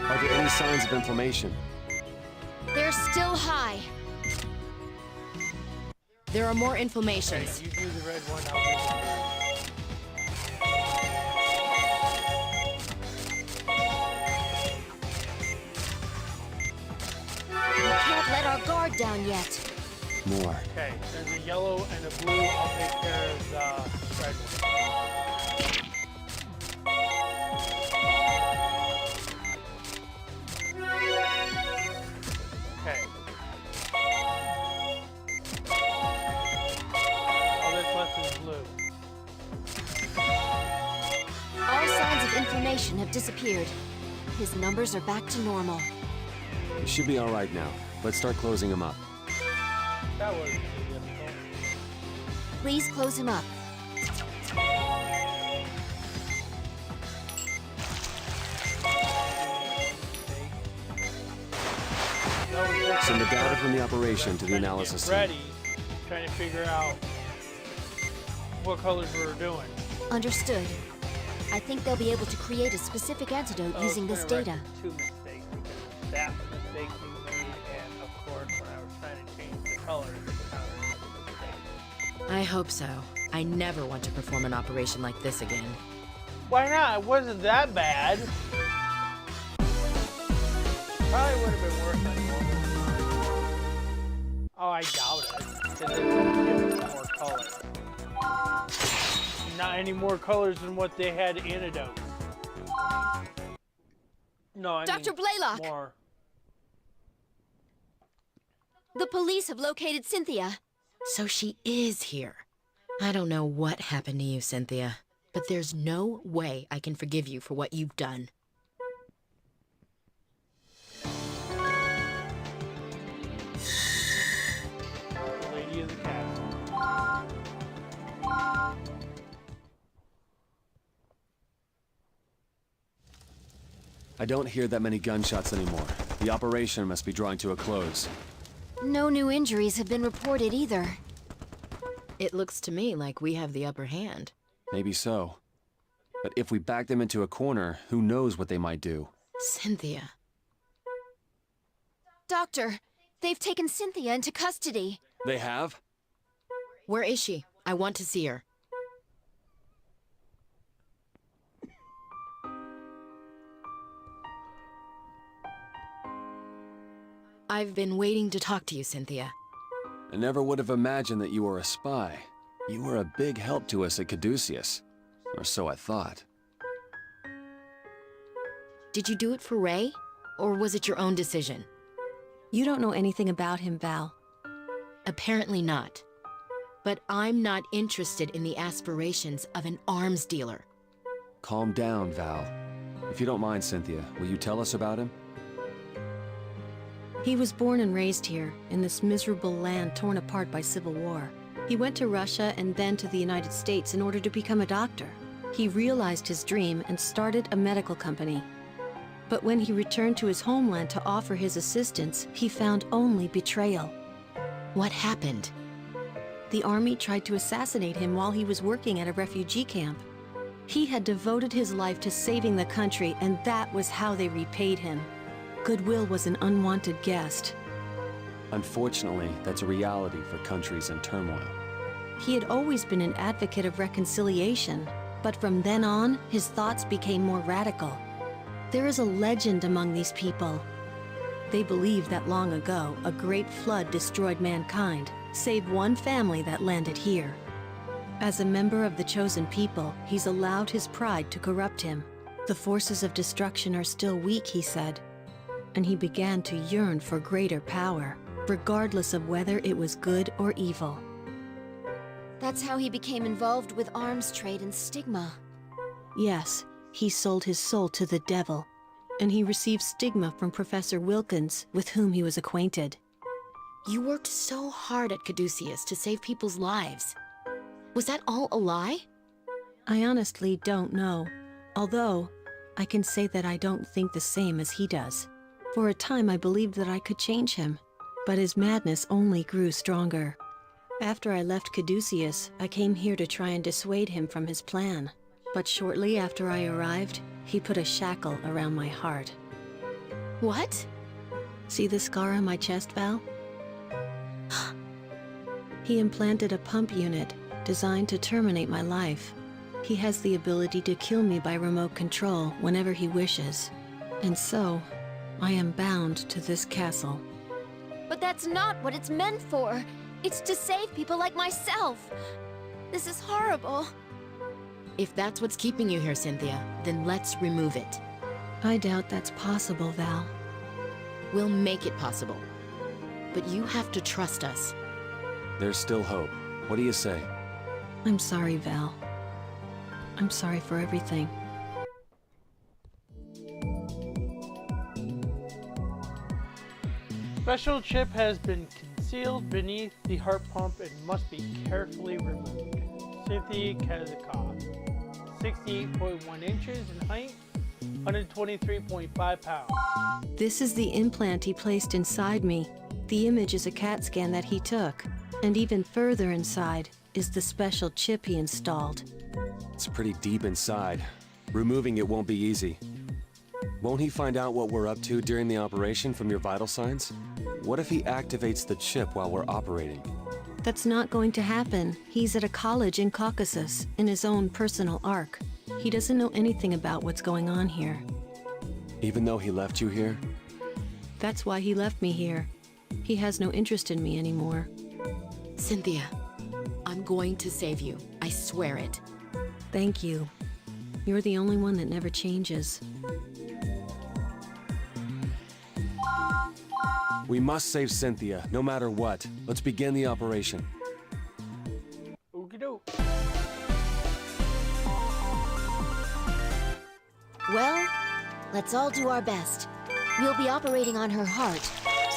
Are there any signs of inflammation? They're still high. There are more inflammations. Okay, you do the red one, I'll do the blue. We can't let our guard down yet. More. Okay, there's a yellow and a blue. I'll take care of the red one. Okay. All that's left is blue. All signs of inflammation have disappeared. His numbers are back to normal. You should be all right now. Let's start closing him up. That was difficult. Please close him up. Send the data from the operation to the analysis team. Ready, trying to figure out what colors we're doing. Understood. I think they'll be able to create a specific antidote using this data. Two mistakes, because that mistake we made, and of course when I was trying to change the colors, it counted as a mistake. I hope so. I never want to perform an operation like this again. Why not? It wasn't that bad. Probably would have been worse than normal. Oh, I doubt it. Because they couldn't give it more color. Not any more colors than what they had antidotes. No, I Dr. mean Blaylock! more. The police have located Cynthia. So she is here. I don't know what happened to you, Cynthia, but there's no way I can forgive you for what you've done. The lady of the castle. I don't hear that many gunshots anymore. The operation must be drawing to a close. No new injuries have been reported either. It looks to me like we have the upper hand. Maybe so. But if we back them into a corner, who knows what they might do? Cynthia. Doctor, they've taken Cynthia into custody. They have? Where is she? I want to see her. I've been waiting to talk to you, Cynthia. I never would have imagined that you were a spy. You were a big help to us at Caduceus. Or so I thought. Did you do it for Ray? Or was it your own decision? You don't know anything about him, Val. Apparently not. But I'm not interested in the aspirations of an arms dealer. Calm down, Val. If you don't mind, Cynthia, will you tell us about him? He was born and raised here, in this miserable land torn apart by civil war. He went to Russia and then to the United States in order to become a doctor. He realized his dream and started a medical company. But when he returned to his homeland to offer his assistance, he found only betrayal. What happened? The army tried to assassinate him while he was working at a refugee camp. He had devoted his life to saving the country, and that was how they repaid him. Goodwill was an unwanted guest. Unfortunately, that's a reality for countries in turmoil. He had always been an advocate of reconciliation, but from then on, his thoughts became more radical. There is a legend among these people. They believe that long ago, a great flood destroyed mankind, save one family that landed here. As a member of the chosen people, he's allowed his pride to corrupt him. The forces of destruction are still weak, he said, and he began to yearn for greater power, regardless of whether it was good or evil. That's how he became involved with arms trade and stigma. Yes, he sold his soul to the devil, and he received stigma from Professor Wilkins, with whom he was acquainted. You worked so hard at Caduceus to save people's lives. Was that all a lie? I honestly don't know, although I can say that I don't think the same as he does. For a time I believed that I could change him, but his madness only grew stronger. After I left Caduceus, I came here to try and dissuade him from his plan. But shortly after I arrived, he put a shackle around my heart. What? See the scar on my chest, Val? He implanted a pump unit designed to terminate my life. He has the ability to kill me by remote control whenever he wishes. And so, I am bound to this castle. But that's not what it's meant for. It's to save people like myself. This is horrible. If that's what's keeping you here, Cynthia, then let's remove it. I doubt that's possible, Val. We'll make it possible. But you have to trust us. There's still hope. What do you say? I'm sorry, Val. I'm sorry for everything. Special chip has been concealed beneath the heart pump and must be carefully removed. Cynthia Kazakov, 68.1 inches in height, 123.5 pounds. This is the implant he placed inside me. The image is a CAT scan that he took. And even further inside is the special chip he installed. It's pretty deep inside. Removing it won't be easy. Won't he find out what we're up to during the operation from your vital signs? What if he activates the chip while we're operating? That's not going to happen. He's at a college in Caucasus, in his own personal ark. He doesn't know anything about what's going on here. Even though he left you here? That's why he left me here. He has no interest in me anymore. Cynthia, I'm going to save you. I swear it. Thank you. You're the only one that never changes. We must save Cynthia, no matter what. Let's begin the operation. Okey-doke. Well, let's all do our best. We'll be operating on her heart,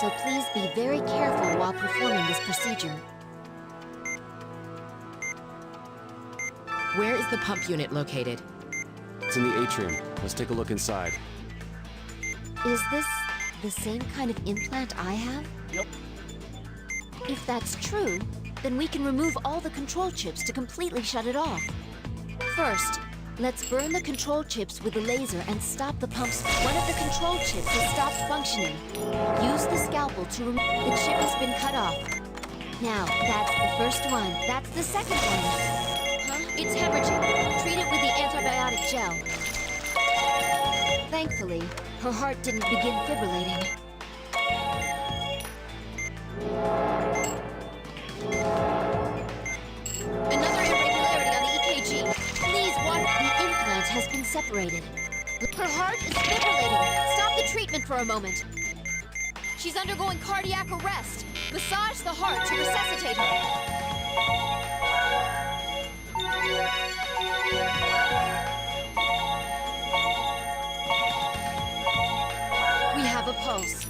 so please be very careful while performing this procedure. Where is the pump unit located? It's in the atrium. Let's take a look inside. Is this the same kind of implant I have? Yep. If that's true, then we can remove all the control chips to completely shut it off. First, let's burn the control chips with a laser and stop the pumps. One of the control chips has stopped functioning. Use the scalpel to remove. The chip has been cut off. Now, that's the first one. That's the second one. It's hemorrhaging. Treat it with the antibiotic gel. Thankfully, her heart didn't begin fibrillating. Another irregularity on the EKG. Please watch. The implant has been separated. Her heart is fibrillating. Stop the treatment for a moment. She's undergoing cardiac arrest. Massage the heart to resuscitate her. have a pulse.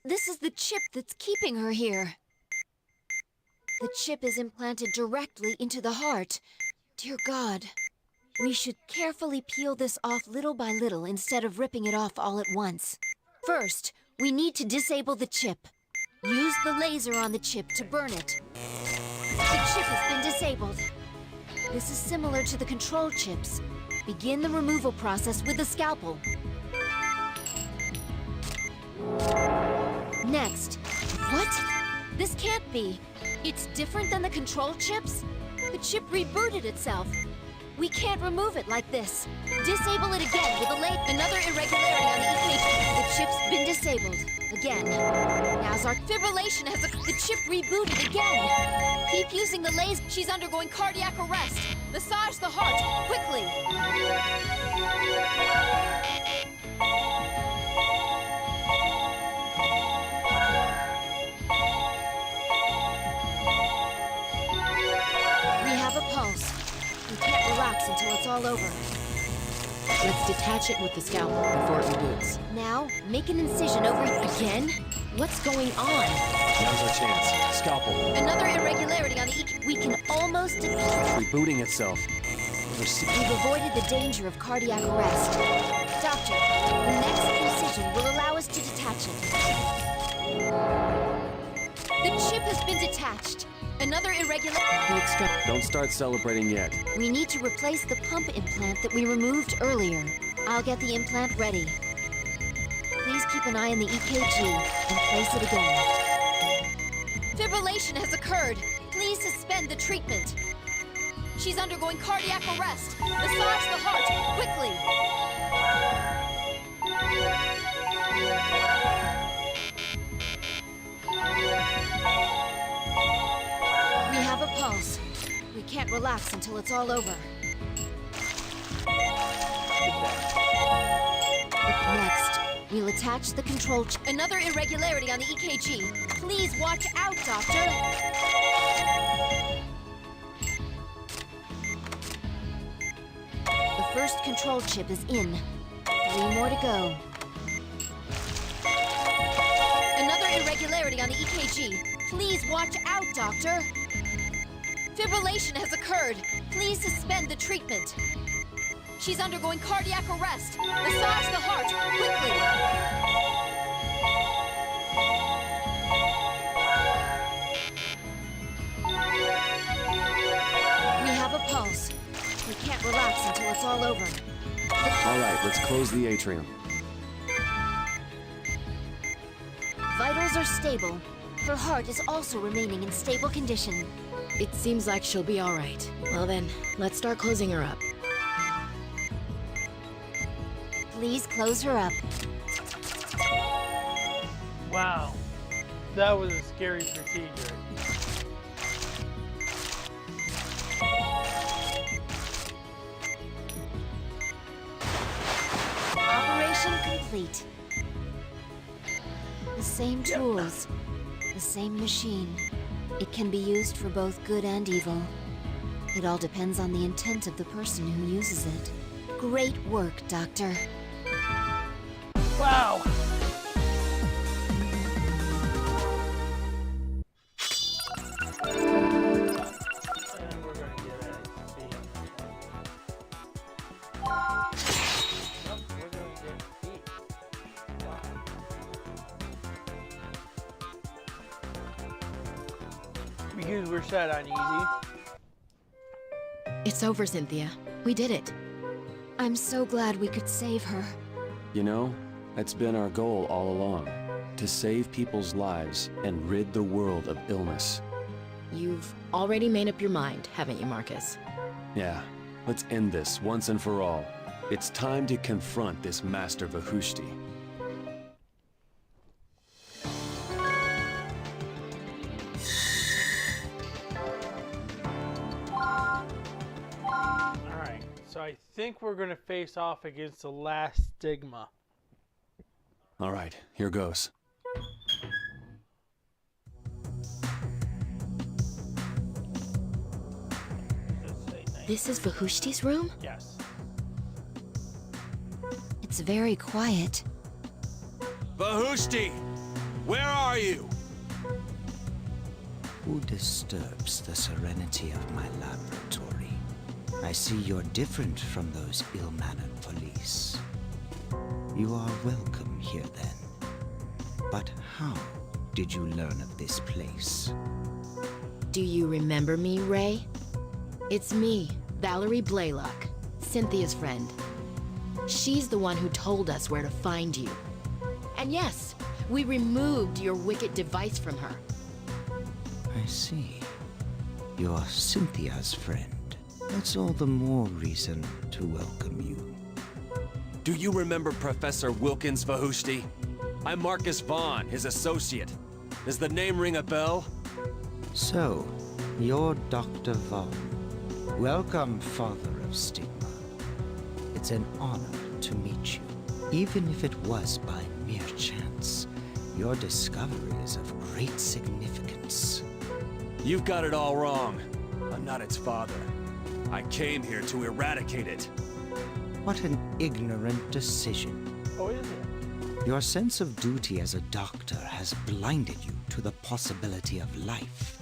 This is the chip that's keeping her here. The chip is implanted directly into the heart. Dear God. We should carefully peel this off little by little instead of ripping it off all at once. First, we need to disable the chip. Use the laser on the chip to burn it. The chip has been disabled. This is similar to the control chips. Begin the removal process with the scalpel. Next. What? This can't be. It's different than the control chips? The chip rebooted itself. We can't remove it like this. Disable it again with a another irregularity on the EKG. The chip's been disabled. Again. Now's our fibrillation has the chip rebooted again. Keep using the laser. She's undergoing cardiac arrest. Massage the heart, quickly. We have a pulse. We can't relax until it's all over. Let's detach it with the scalpel before it reboots. Now, make an incision over again? What's going on? Now's our chance. Scalpel. Another irregularity on the EKG. We can almost It's rebooting itself. We've avoided the danger of cardiac arrest. Doctor, the next incision will allow us to detach it. The chip has been detached. Another irregular... Don't start celebrating yet. We need to replace the pump implant that we removed earlier. I'll get the implant ready. Please keep an eye on the EKG and place it again. Fibrillation has occurred. Please suspend the treatment. She's undergoing cardiac arrest. Massage the heart, quickly. We have a pulse. We can't relax until it's all over. Next, we'll attach the control another irregularity on the EKG. Please watch out, Doctor. The first control chip is in. 3 more to go. Another irregularity on the EKG. Please watch out, Doctor. Fibrillation has occurred. Please suspend the treatment. She's undergoing cardiac arrest. Massage the heart, quickly. We have a pulse. We can't relax until it's all over. All right, let's close the atrium. Vitals are stable. Her heart is also remaining in stable condition. It seems like she'll be all right. Well then, let's start closing her up. Please close her up. Wow. That was a scary procedure. Operation complete. The same tools, the same machine. It can be used for both good and evil. It all depends on the intent of the person who uses it. Great work, Doctor. Wow. Because we're set on easy. It's over, Cynthia. We did it. I'm so glad we could save her. You know, that's been our goal all along. To save people's lives and rid the world of illness. You've already made up your mind, haven't you, Marcus? Yeah, let's end this once and for all. It's time to confront this Master Vahushti. So I think we're going to face off against the last stigma. All right, here goes. This is Vahushti's room? Yes. It's very quiet. Vahushti! Where are you? Who disturbs the serenity of my laboratory? I see you're different from those ill-mannered police. You are welcome here then. But how did you learn of this place? Do you remember me, Ray? It's me, Valerie Blaylock, Cynthia's friend. She's the one who told us where to find you. And yes, we removed your wicked device from her. I see. You're Cynthia's friend. That's all the more reason to welcome you. Do you remember Professor Wilkins, Vahushti? I'm Marcus Vaughn, his associate. Does the name ring a bell? So, you're Dr. Vaughn. Welcome, Father of Stigma. It's an honor to meet you. Even if it was by mere chance, your discovery is of great significance. You've got it all wrong. I'm not its father. I came here to eradicate it. What an ignorant decision. Oh, is it? Your sense of duty as a doctor has blinded you to the possibility of life.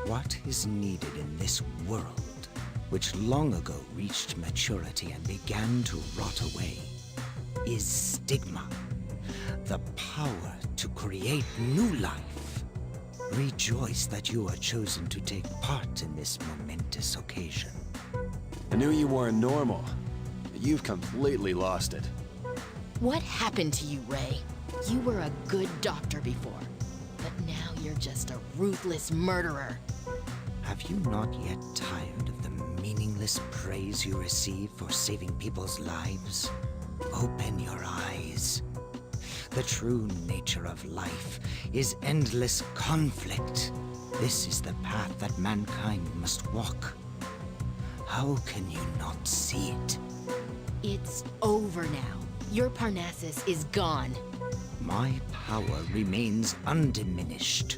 What is needed in this world, which long ago reached maturity and began to rot away, is stigma. The power to create new life. Rejoice that you are chosen to take part in this momentous occasion. I knew you weren't normal. You've completely lost it. What happened to you, Ray? You were a good doctor before, but now you're just a ruthless murderer. Have you not yet tired of the meaningless praise you receive for saving people's lives? Open your eyes. The true nature of life is endless conflict. This is the path that mankind must walk. How can you not see it? It's over now. Your Parnassus is gone. My power remains undiminished.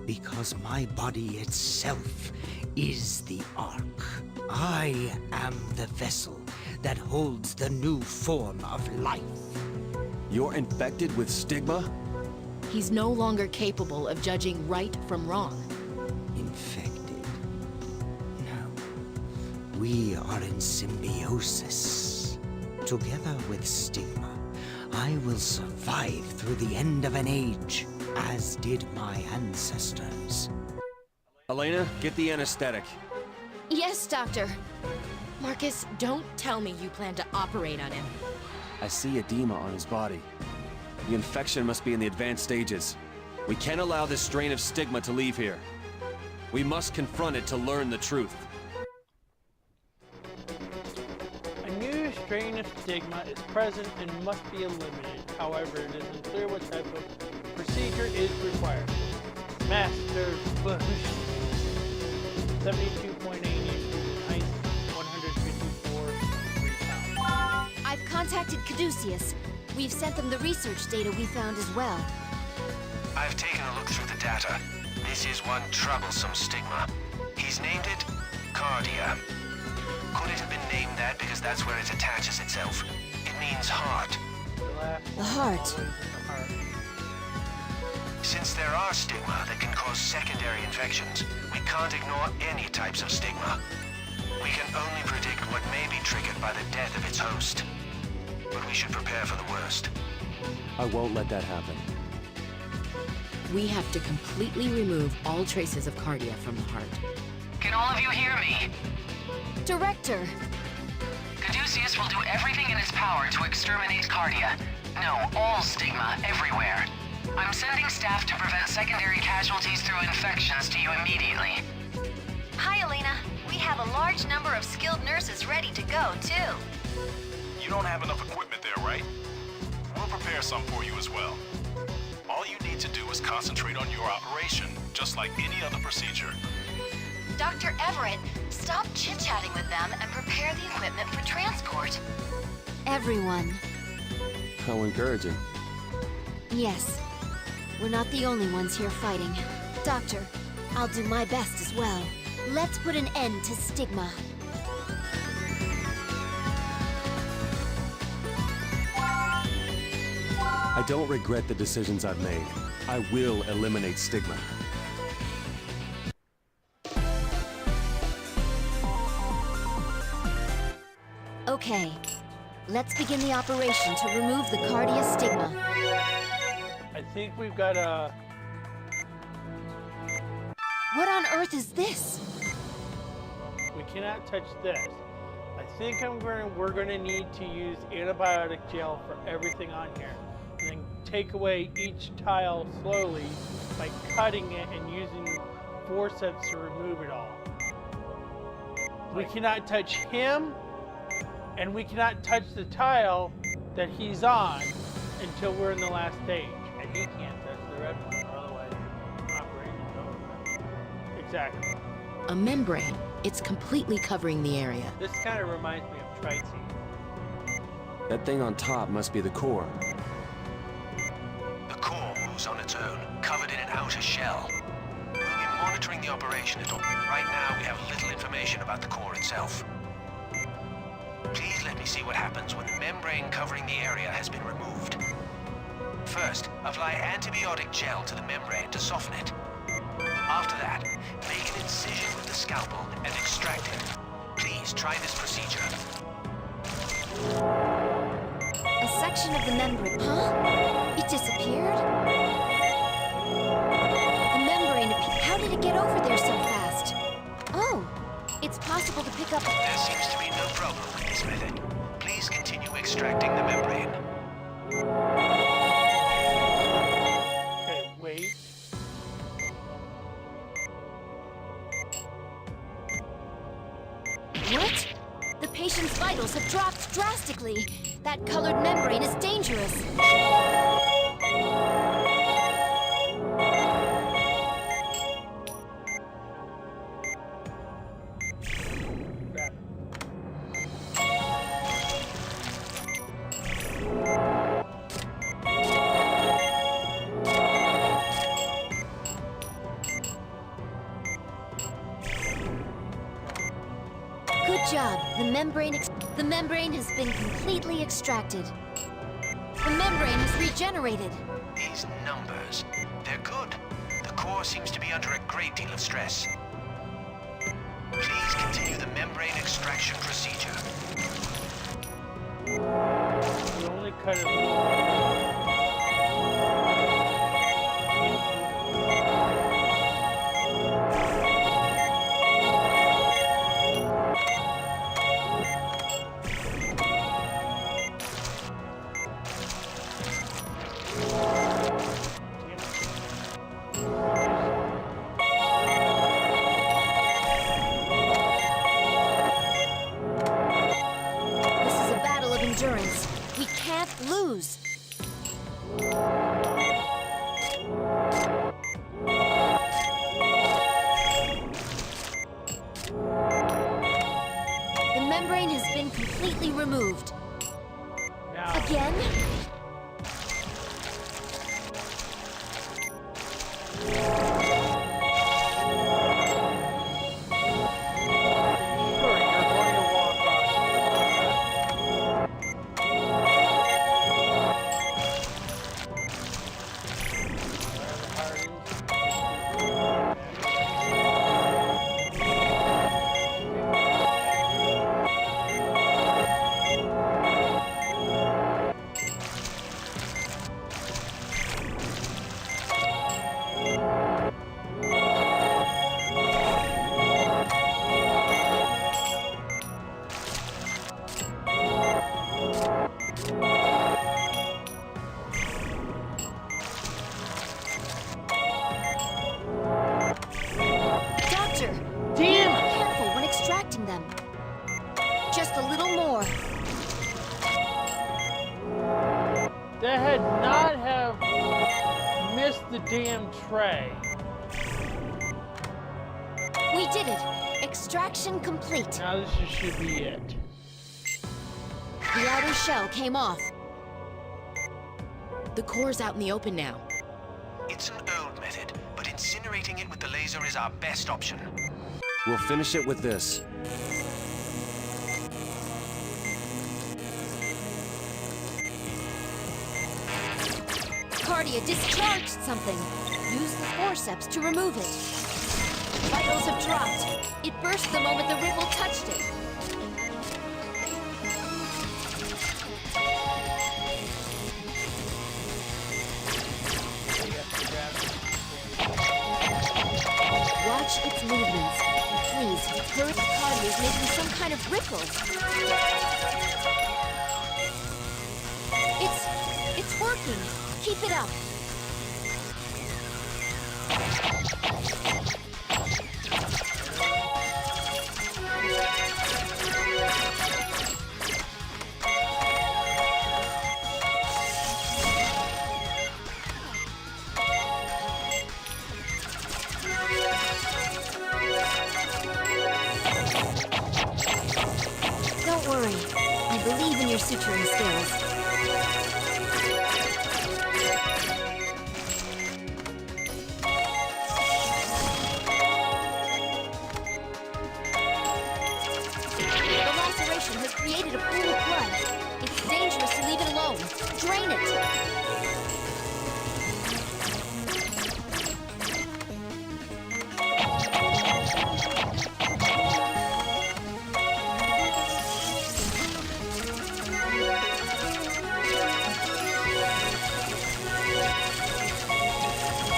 Because my body itself is the Ark. I am the vessel that holds the new form of life. You're infected with stigma? He's no longer capable of judging right from wrong. Infected? No. We are in symbiosis. Together with stigma, I will survive through the end of an age, as did my ancestors. Elena, get the anesthetic. Yes, Doctor. Marcus, don't tell me you plan to operate on him. I see edema on his body. The infection must be in the advanced stages. We can't allow this strain of stigma to leave here. We must confront it to learn the truth. A new strain of stigma is present and must be eliminated. However, it is unclear what type of procedure is required. Master Bush. 72.8 inches, height 154 pounds. I've contacted Caduceus. We've sent them the research data we found as well. I've taken a look through the data. This is one troublesome stigma. He's named it Cardia. Could it have been named that because that's where it attaches itself? It means heart. The heart. Since there are stigma that can cause secondary infections, we can't ignore any types of stigma. We can only predict what may be triggered by the death of its host. But we should prepare for the worst. I won't let that happen. We have to completely remove all traces of cardia from the heart. Can all of you hear me? Director! Caduceus will do everything in its power to exterminate cardia. No, all stigma, everywhere. I'm sending staff to prevent secondary casualties through infections to you immediately. Hi, Elena. We have a large number of skilled nurses ready to go, too. You don't have enough equipment there, right? We'll prepare some for you as well. All you need to do is concentrate on your operation, just like any other procedure. Dr. Everett, stop chit-chatting with them and prepare the equipment for transport. Everyone. How encouraging. Yes. We're not the only ones here fighting. Doctor, I'll do my best as well. Let's put an end to stigma. I don't regret the decisions I've made. I will eliminate stigma. Okay, let's begin the operation to remove the Cardia stigma. I think we've got a... What on earth is this? We cannot touch this. I think we're gonna need to use antibiotic gel for everything on here. And then take away each tile slowly by cutting it and using forceps to remove it all. We cannot touch him, and we cannot touch the tile that he's on until we're in the last stage. And he can't touch the red one, or otherwise operation's over. Exactly. A membrane. It's completely covering the area. This kind of reminds me of Triton. That thing on top must be the core. The core moves on its own, covered in an outer shell. We'll be monitoring the operation. Right now, we have little information about the core itself. Please let me see what happens when the membrane covering the area has been removed. First, apply antibiotic gel to the membrane to soften it. After that, make an incision with the scalpel and extract it. Please try this procedure. A section of the membrane. Huh? It disappeared? The membrane appeared. How did it get over there so fast? Oh, it's possible to pick up. There seems to be no problem with this method. Please continue extracting the membrane. Okay, wait. What? The patient's vitals have dropped drastically. That colored membrane is dangerous. Good job. The membrane has been completely extracted. The membrane has regenerated. These numbers, they're good. The core seems to be under a great deal of stress. Please continue the membrane extraction procedure. We only cut it. We can't lose. The membrane has been completely removed. Now. Again? Just a little more. That had not have missed the damn tray. We did it. Extraction complete. Now this should be it. The outer shell came off. The core's out in the open now. It's an old method, but incinerating it with the laser is our best option. We'll finish it with this. cardia discharged something. Use the forceps to remove it. Vitals have dropped. It burst the moment the ripple touched it. Watch its movements. Please, her cardia is making some kind of ripple. It's working. Keep it up. Don't worry. I believe in your suturing skills. Has created a pool of blood. It's dangerous to leave it alone. Drain it.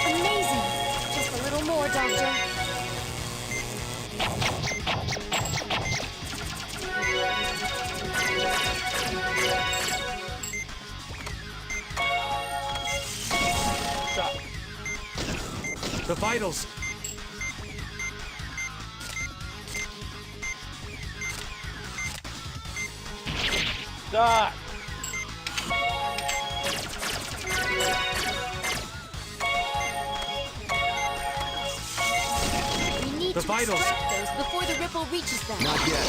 Amazing. Just a little more, Doctor. The vitals! Stop! We need The to vitals. extract those before the ripple reaches them. Not yet.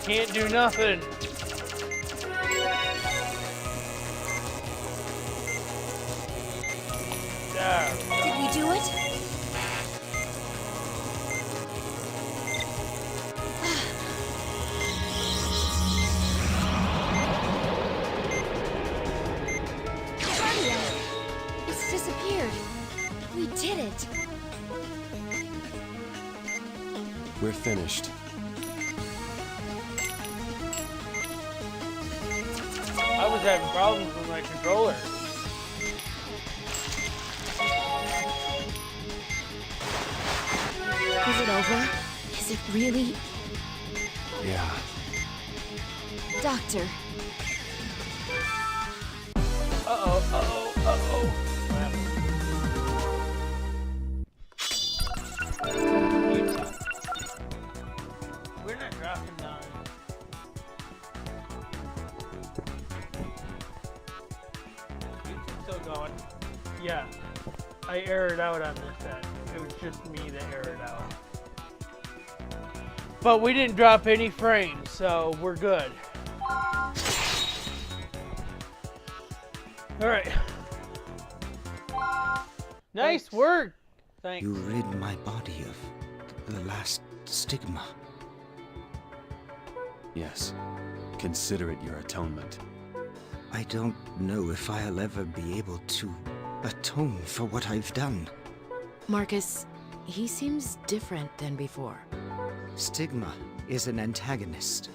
Can't do nothing. Did we do it? Cardia! It's disappeared. We did it. We're finished. I was having problems with my controller. Is it over? Is it really? Yeah. Doctor. We're not dropping down. YouTube's still going. Yeah. I errored out on this end. It was just me that errored out. But we didn't drop any frames, so we're good. Alright. Nice work! Thanks. You rid my body of the last stigma. Yes. Consider it your atonement. I don't know if I'll ever be able to atone for what I've done. Marcus, he seems different than before. Stigma is an antagonist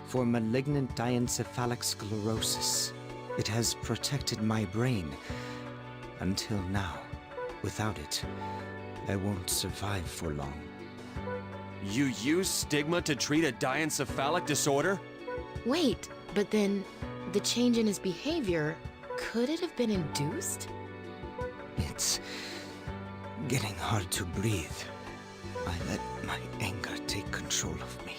for malignant diencephalic sclerosis. It has protected my brain until now. Without it, I won't survive for long. You use stigma to treat a diencephalic disorder? Wait, but then the change in his behavior, could it have been induced? It's getting hard to breathe. I let my anger take control of me.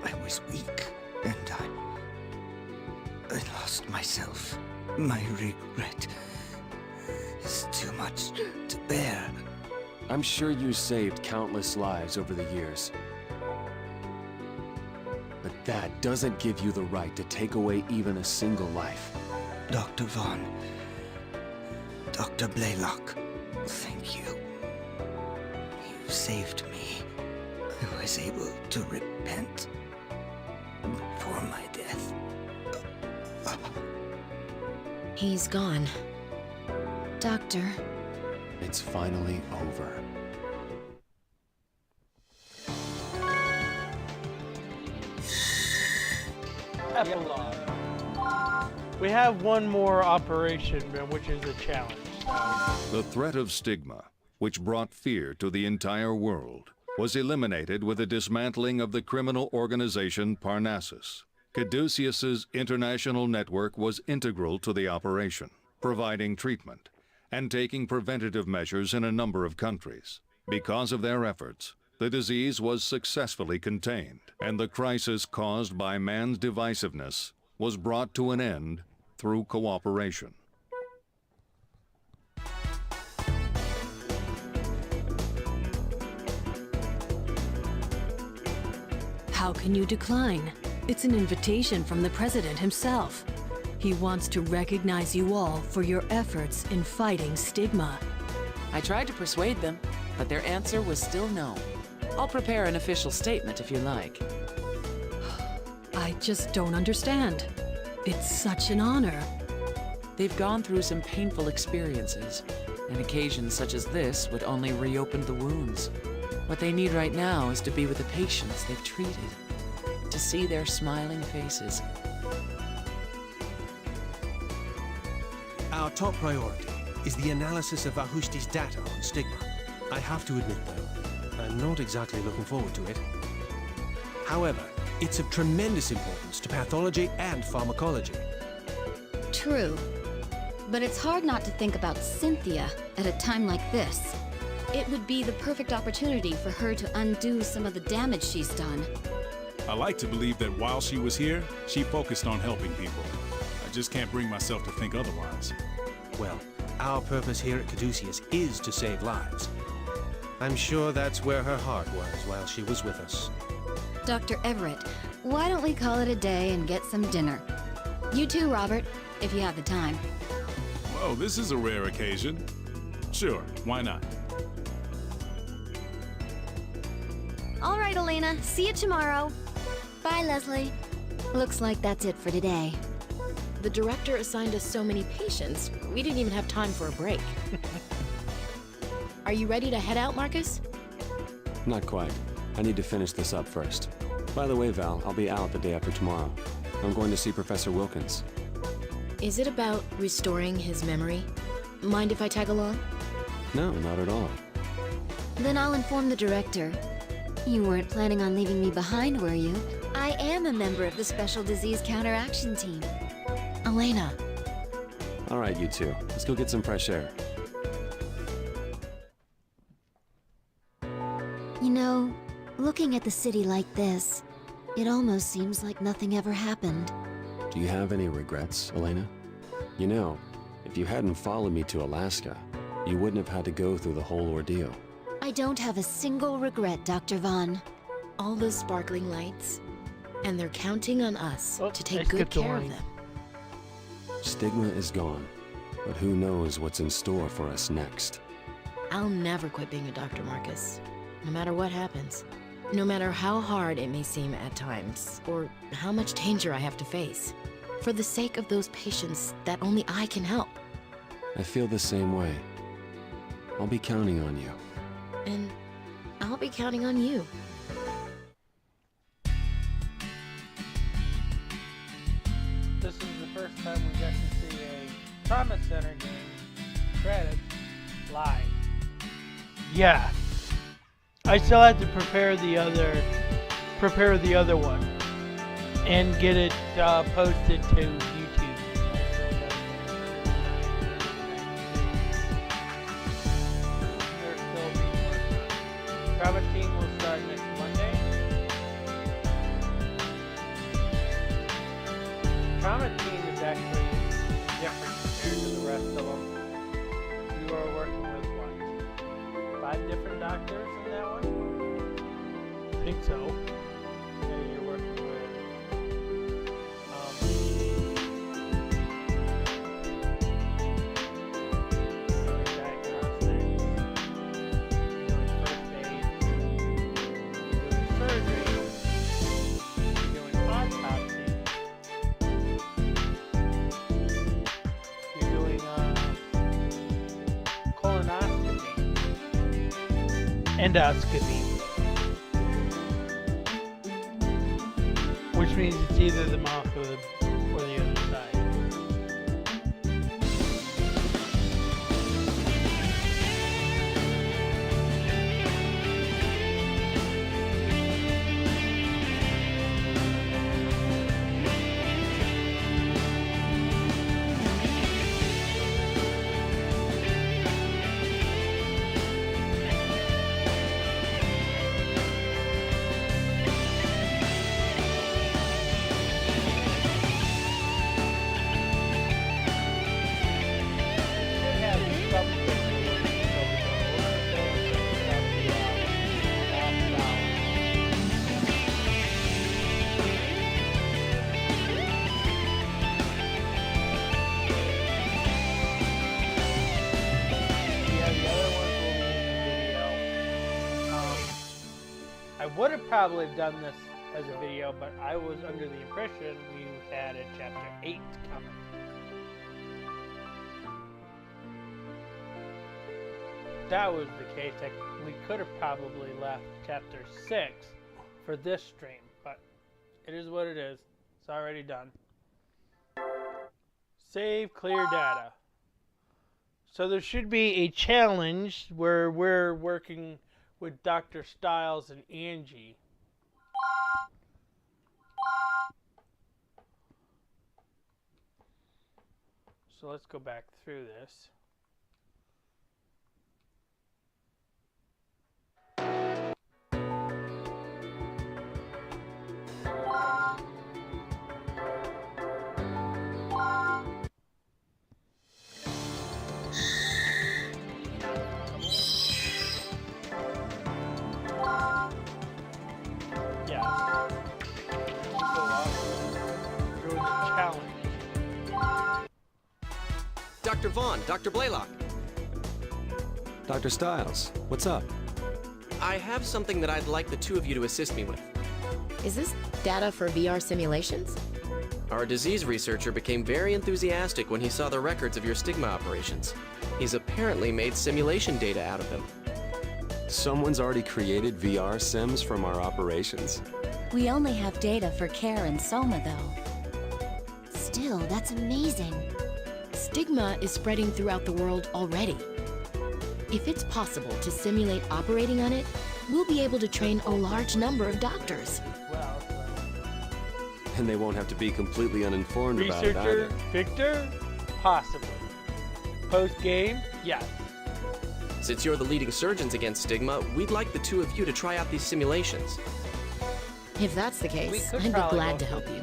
I was weak, and I lost myself. My regret is too much to bear. I'm sure you saved countless lives over the years. But that doesn't give you the right to take away even a single life. Dr. Vaughn, Dr. Blaylock, thank you. You saved me. I was able to repent before my death. He's gone. Doctor. It's finally over. Epilogue. We have one more operation, which is a challenge. The threat of stigma, which brought fear to the entire world, was eliminated with the dismantling of the criminal organization Parnassus. Caduceus's international network was integral to the operation, providing treatment and taking preventative measures in a number of countries. Because of their efforts, the disease was successfully contained, and the crisis caused by man's divisiveness was brought to an end through cooperation. How can you decline? It's an invitation from the president himself. He wants to recognize you all for your efforts in fighting stigma. I tried to persuade them, but their answer was still no. I'll prepare an official statement if you like. I just don't understand. It's such an honor. They've gone through some painful experiences, and occasions such as this would only reopen the wounds. What they need right now is to be with the patients they've treated, to see their smiling faces. Our top priority is the analysis of Vahusti's data on stigma. I have to admit, though, I'm not exactly looking forward to it. However, it's of tremendous importance to pathology and pharmacology. True. But it's hard not to think about Cynthia at a time like this. It would be the perfect opportunity for her to undo some of the damage she's done. I like to believe that while she was here, she focused on helping people. I just can't bring myself to think otherwise. Well, our purpose here at Caduceus is to save lives. I'm sure that's where her heart was while she was with us. Dr. Everett, why don't we call it a day and get some dinner? You too, Robert, if you have the time. Whoa, this is a rare occasion. Sure, why not? All right, Elena. See you tomorrow. Bye, Leslie. Looks like that's it for today. The director assigned us so many patients, we didn't even have time for a break. Are you ready to head out, Marcus? Not quite. I need to finish this up first. By the way, Val, I'll be out the day after tomorrow. I'm going to see Professor Wilkins. Is it about restoring his memory? Mind if I tag along? No, not at all. Then I'll inform the director. You weren't planning on leaving me behind, were you? I am a member of the Special Disease Counteraction Team. Elena. All right, you two. Let's go get some fresh air. You know, looking at the city like this, it almost seems like nothing ever happened. Do you have any regrets, Elena? You know, if you hadn't followed me to Alaska, you wouldn't have had to go through the whole ordeal. I don't have a single regret, Dr. Vaughn. All those sparkling lights. And they're counting on us to take good care of them. Stigma is gone, but who knows what's in store for us next. I'll never quit being a doctor, Marcus. No matter what happens. No matter how hard it may seem at times, or how much danger I have to face. For the sake of those patients that only I can help. I feel the same way. I'll be counting on you. And I'll be counting on you. This is the first time we got to see a Trauma Center game credits live. Yeah. I still have to prepare the other one and get it posted to YouTube. They're still being worked on. Trauma Team will start next Monday. Trauma Team is actually different compared to the rest of them. You are working with what? 5 different doctors in that one? I think so. Yeah, you're working with doing diagnostics, doing first aid, doing surgery, doing autopsy, endoscopy. Which means it's either the mouth or the other side. I would have probably done this as a video, but I was under the impression we had a chapter 8 coming. If that was the case, we could have probably left chapter 6 for this stream, but it is what it is. It's already done. Save clear data. So there should be a challenge where we're working with Dr. Stiles and Angie. So let's go back through this. Dr. Vaughn, Dr. Blaylock. Dr. Stiles, what's up? I have something that I'd like the two of you to assist me with. Is this data for VR simulations? Our disease researcher became very enthusiastic when he saw the records of your stigma operations. He's apparently made simulation data out of them. Someone's already created VR sims from our operations. We only have data for Care and Soma, though. Still, that's amazing. Stigma is spreading throughout the world already. If it's possible to simulate operating on it, we'll be able to train a large number of doctors. And they won't have to be completely uninformed about it Researcher either. Victor? Possibly. Post-game? Yes. Since you're the leading surgeons against stigma, we'd like the two of you to try out these simulations. If that's the case, I'd be glad to help you.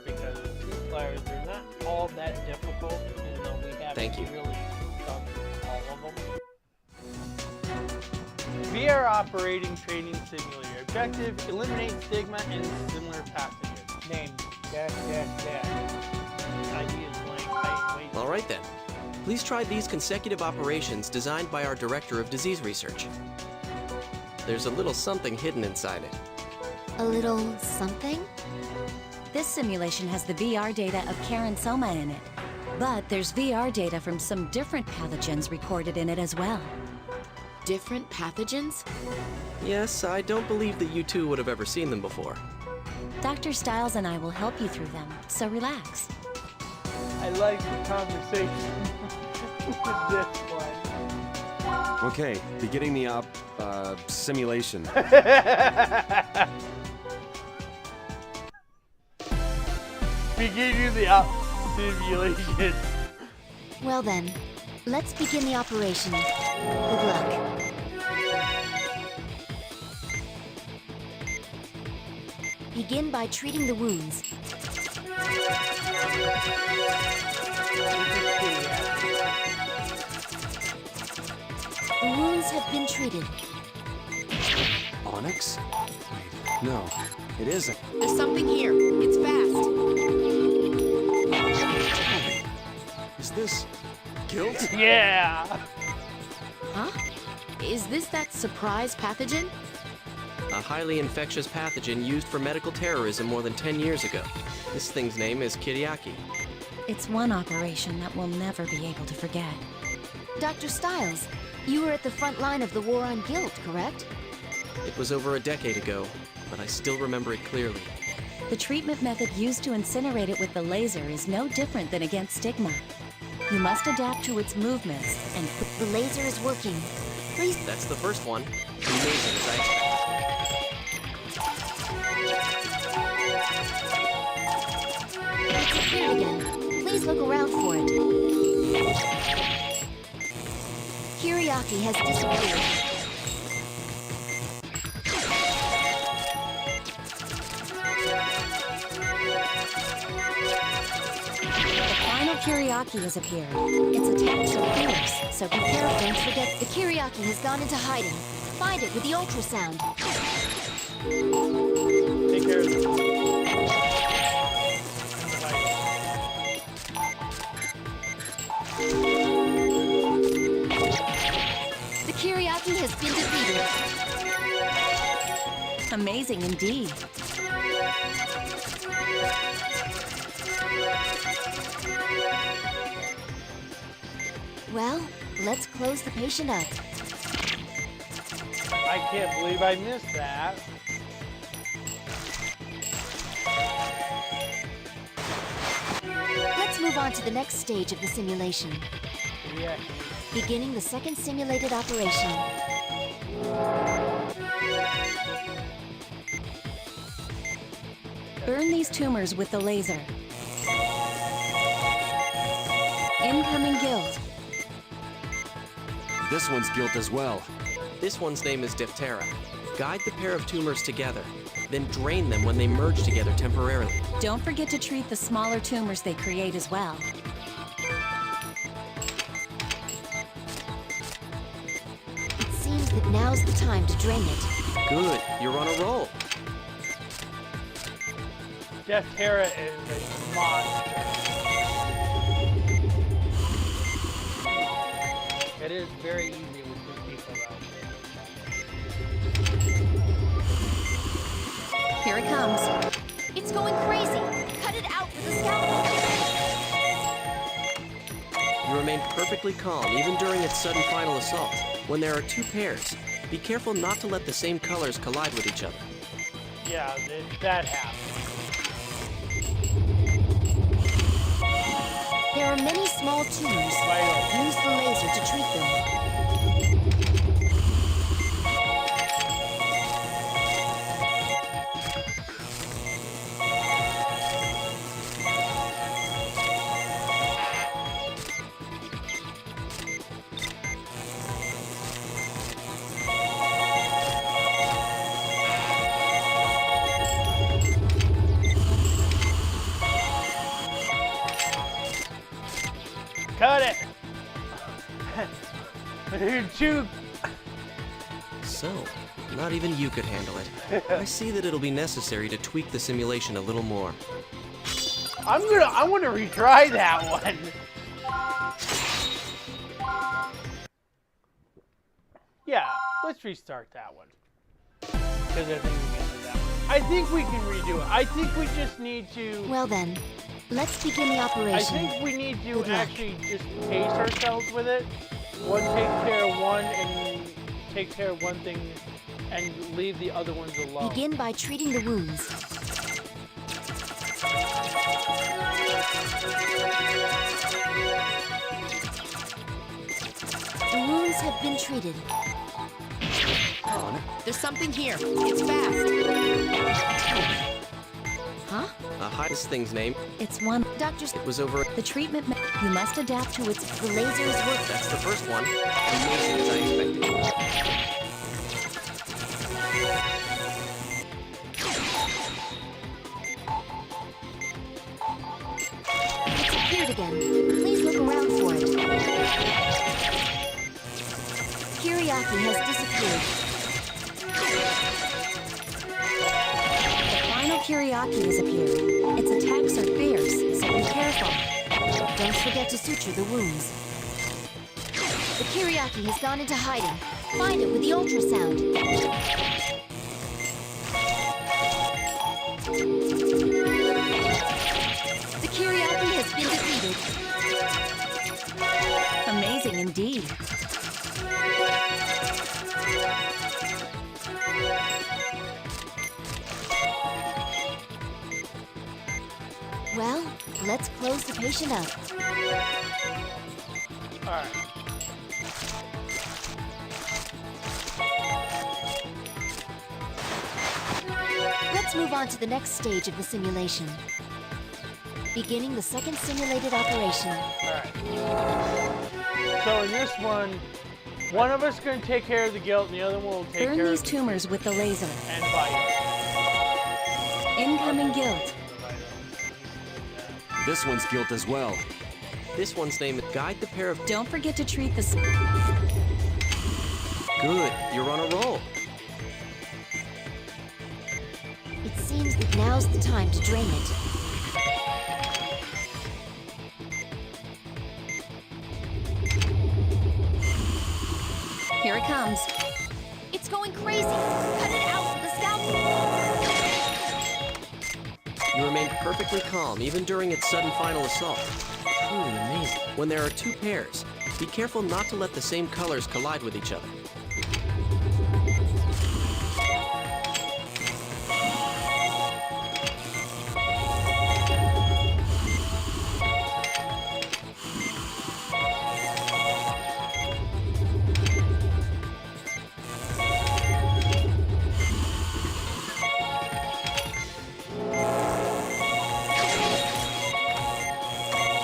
Because with 2 players, they're not all that difficult, even though we have Thank you. really done all of them. VR operating training simulator. Objective, eliminate stigma and similar pathogens. Name, dash, dash, dash. ID is blank, height, weight. All right then. Please try these consecutive operations designed by our Director of Disease Research. There's a little something hidden inside it. A little something? This simulation has the VR data of Care and Soma in it. But there's VR data from some different pathogens recorded in it as well. Different pathogens? Yes, I don't believe that you two would have ever seen them before. Dr. Stiles and I will help you through them, so relax. I like the conversation with this one. Okay, beginning the simulation. Beginning the simulation. Well then, let's begin the operation. Good luck. Begin by treating the wounds. The wounds have been treated. Onyx? Wait, no, it isn't. There's something here. It's fast. Is this guilt? Yeah! Huh? Is this that surprise pathogen? A highly infectious pathogen used for medical terrorism more than 10 years ago. This thing's name is Kiriaki. It's one operation that we'll never be able to forget. Dr. Stiles, you were at the front line of the war on guilt, correct? It was over a decade ago, but I still remember it clearly. The treatment method used to incinerate it with the laser is no different than against stigma. You must adapt to its movements and... The laser is working. Please... That's the first one. Amazing as I expected. It's appeared again. Please look around for it. Kiriaki has disappeared. The final Kiriaki has appeared. Its attacks are fierce, so be careful. Don't forget, the Kiriaki has gone into hiding. Find it with the ultrasound. Take care of this. The Kiriaki has been defeated. Amazing indeed. Well, let's close the patient up. I can't believe I missed that. Let's move on to the next stage of the simulation. Yeah. Beginning the second simulated operation. Burn these tumors with the laser. Incoming guilt. This one's guilt as well. This one's name is Diphthera. Guide the pair of tumors together, then drain them when they merge together temporarily. Don't forget to treat the smaller tumors they create as well. It seems that now's the time to drain it. Good, you're on a roll. Diphthera is a monster. It is very easy with two people, though. Here it comes. It's going crazy! Cut it out with a scalpel! You remain perfectly calm, even during its sudden final assault. When there are two pairs, be careful not to let the same colors collide with each other. Yeah, that happens. There are many small tumors. Use the laser to treat them. Cut it! You're too... So, not even you could handle it. I see that it'll be necessary to tweak the simulation a little more. I want to retry that one. Yeah, let's restart that one. Because I think we can do that one. I think we can redo it. I think we just need to... Well then, let's begin the operation. I think we need to actually just pace ourselves with it. One takes care of one and takes care of one thing and leave the other ones alone. Begin by treating the wounds. The wounds have been treated. There's something here. It's fast. Huh? This thing's name. It's one. Doctors. It was over. The treatment. You must adapt to its. The laser is working. That's the first one. Amazing as I expected. It's appeared again. Please look around for it. Kiriaki has disappeared. The final Kiriaki has appeared. Its attacks are fierce, so be careful. Don't forget to suture the wounds. The Kiriaki has gone into hiding. Find it with the ultrasound. The Kiriaki has been defeated. Amazing indeed. Well, let's close the patient up. Alright. Let's move on to the next stage of the simulation. Beginning the second simulated operation. Alright. So in this one of us is going to take care of the guilt, and the other one will take Burn care these of the tumors with the laser. and bite. Incoming guilt. This one's guilt as well. This one's name is Guide the Pair of... Don't forget to treat the... Good, you're on a roll. It seems that now's the time to drain it. Here it comes. It's going crazy! Cut it out with the scalpel! You remained perfectly calm, even during its sudden final assault. Truly amazing. When there are two pairs, be careful not to let the same colors collide with each other.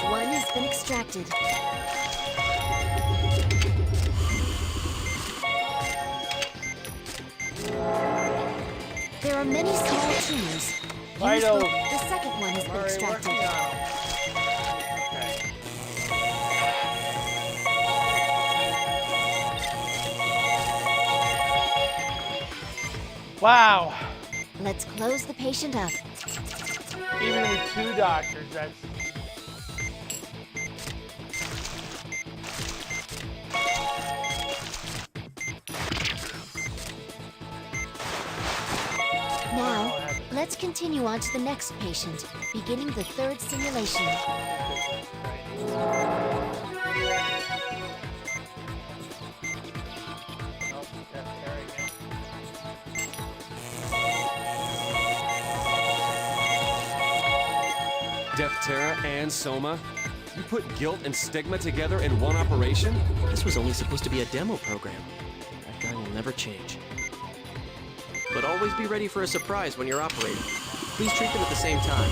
One has been extracted. There are many small tumors. Vital. The second one has been extracted. Wow. Let's close the patient up. Even with two doctors, that's... Now, let's continue on to the next patient, beginning the third simulation. Deathterra and Soma? You put guilt and stigma together in one operation? This was only supposed to be a demo program. That guy will never change. But always be ready for a surprise when you're operating. Please treat them at the same time.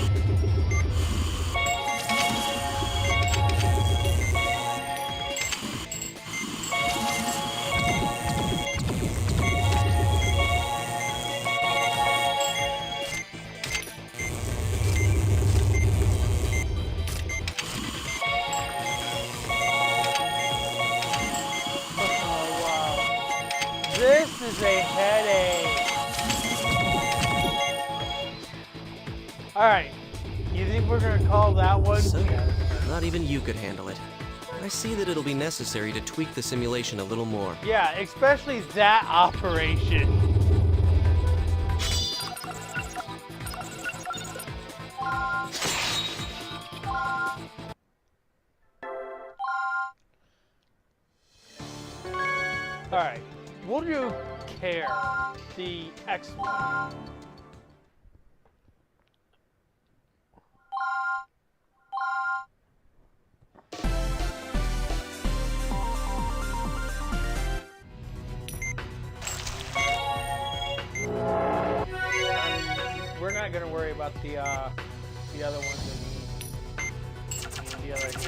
This is a headache. Alright. You think we're gonna call that one? So, not even you could handle it. I see that it'll be necessary to tweak the simulation a little more. Yeah, especially that operation. Alright, we'll do Care, the X one. We're not gonna worry about the other ones and the other games.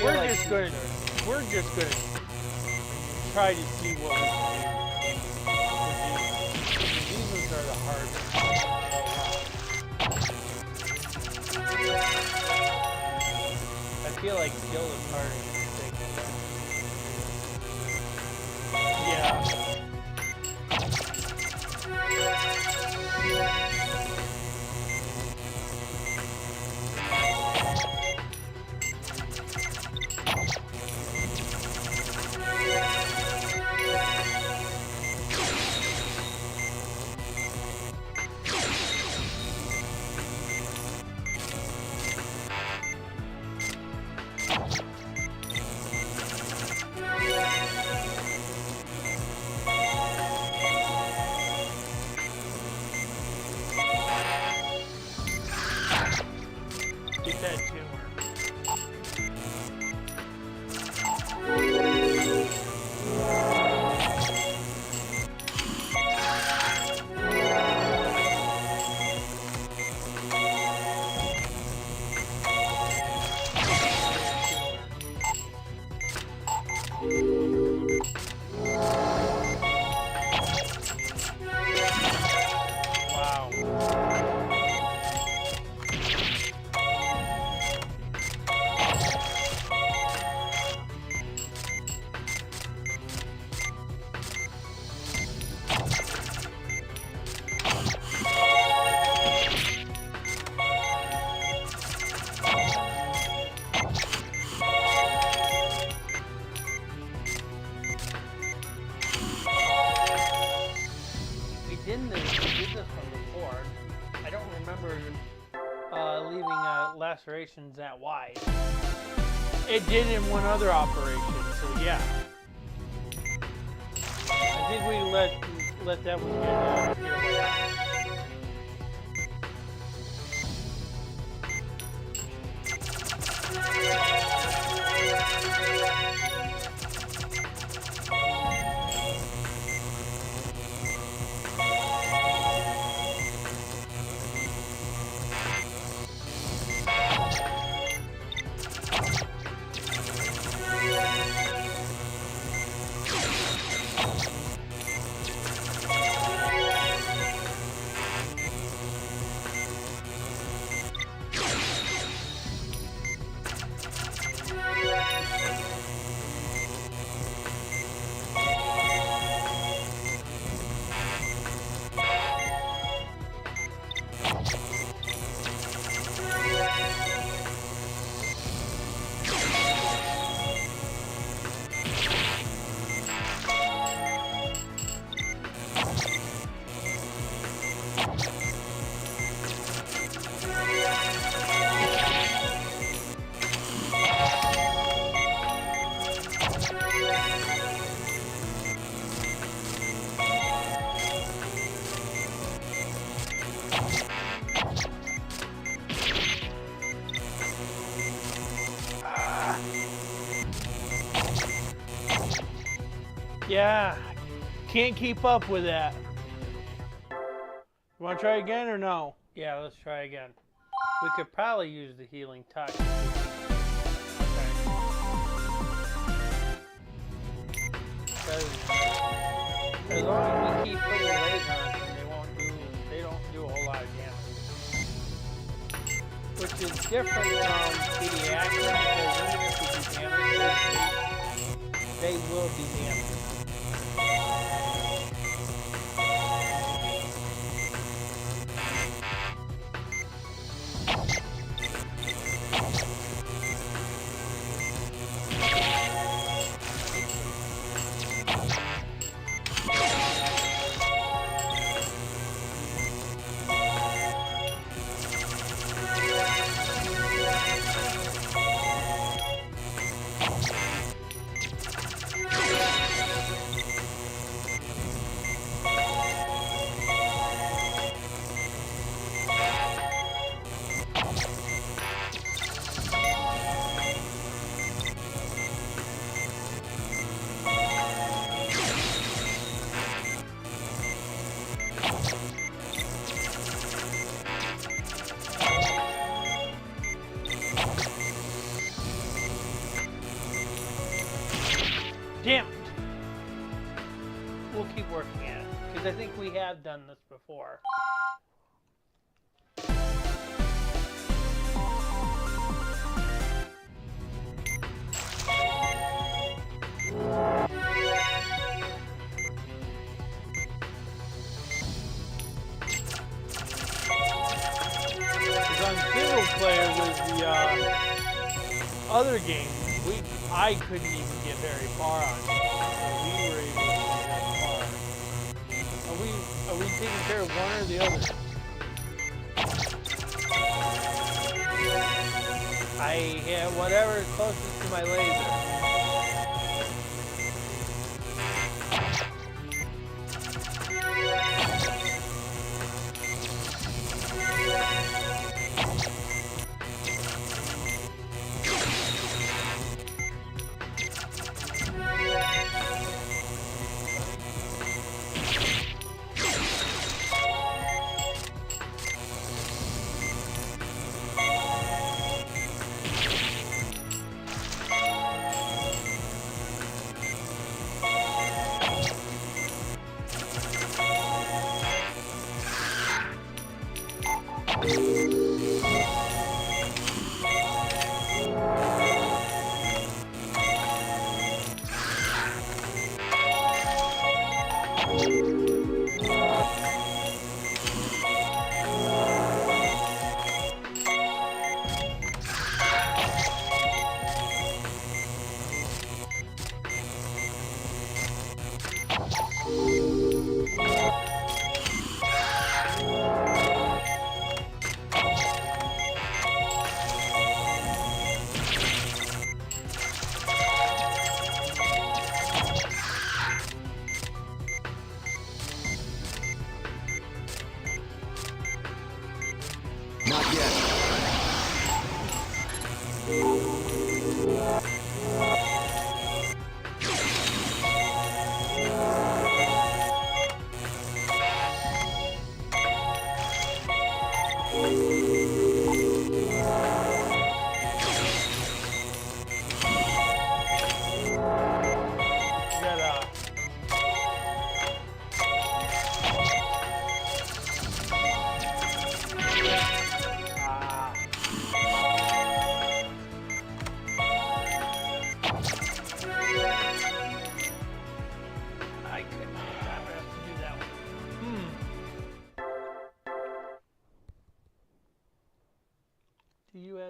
We're just gonna try to see what we can do. These ones are the hardest. I feel like skill is harder than thing. Yeah. did this one before. I don't remember leaving lacerations that wide. It did in one other operation, so yeah. I think we let that one get away. Yeah, can't keep up with that. You want to try again or no? Yeah, let's try again. We could probably use the healing touch. Okay. Because as long as we keep putting rays on them, they don't do a whole lot of damage. Which is different from pediatrics, because even if we do damage, they will be damaged. Damn it! We'll keep working at it, because I think we have done this before. Because on single player with the other game, I couldn't even get very far on it. So we were able to get that far. Are we taking care of one or the other? I have whatever is closest to my laser.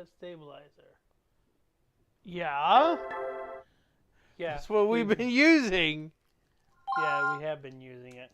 stabilizer. Yeah? Yeah. That's what we've been using. Yeah, we have been using it.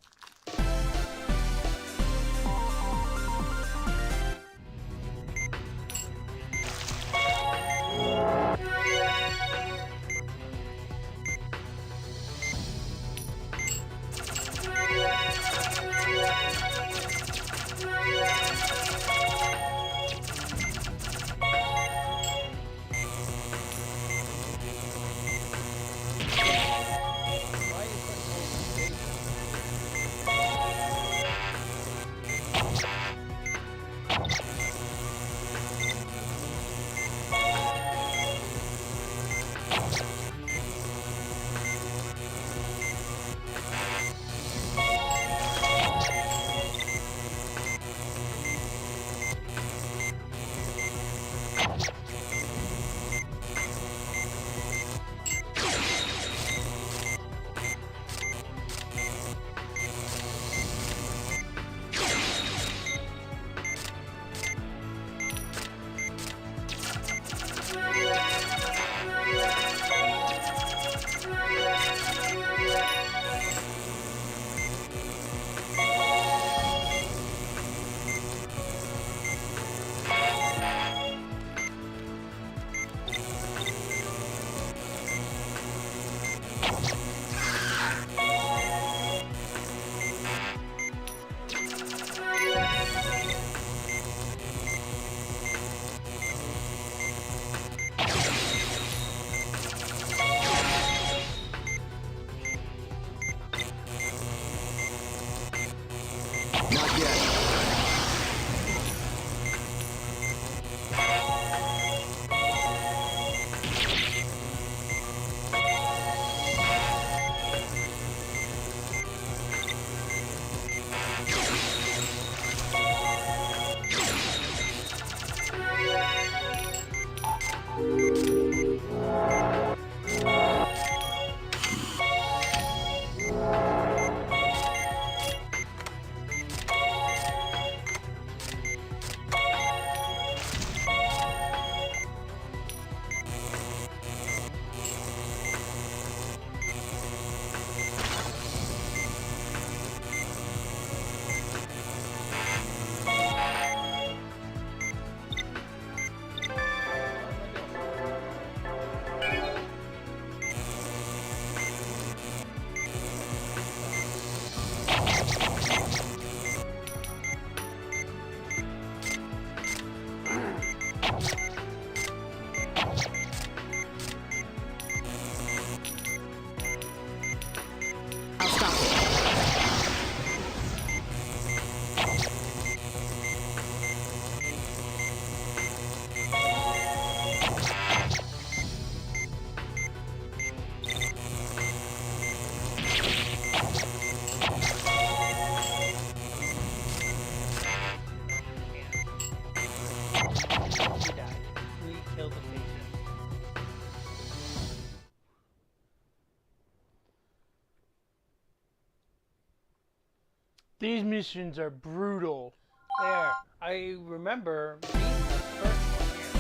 These missions are brutal. There, I remember beating the first one here.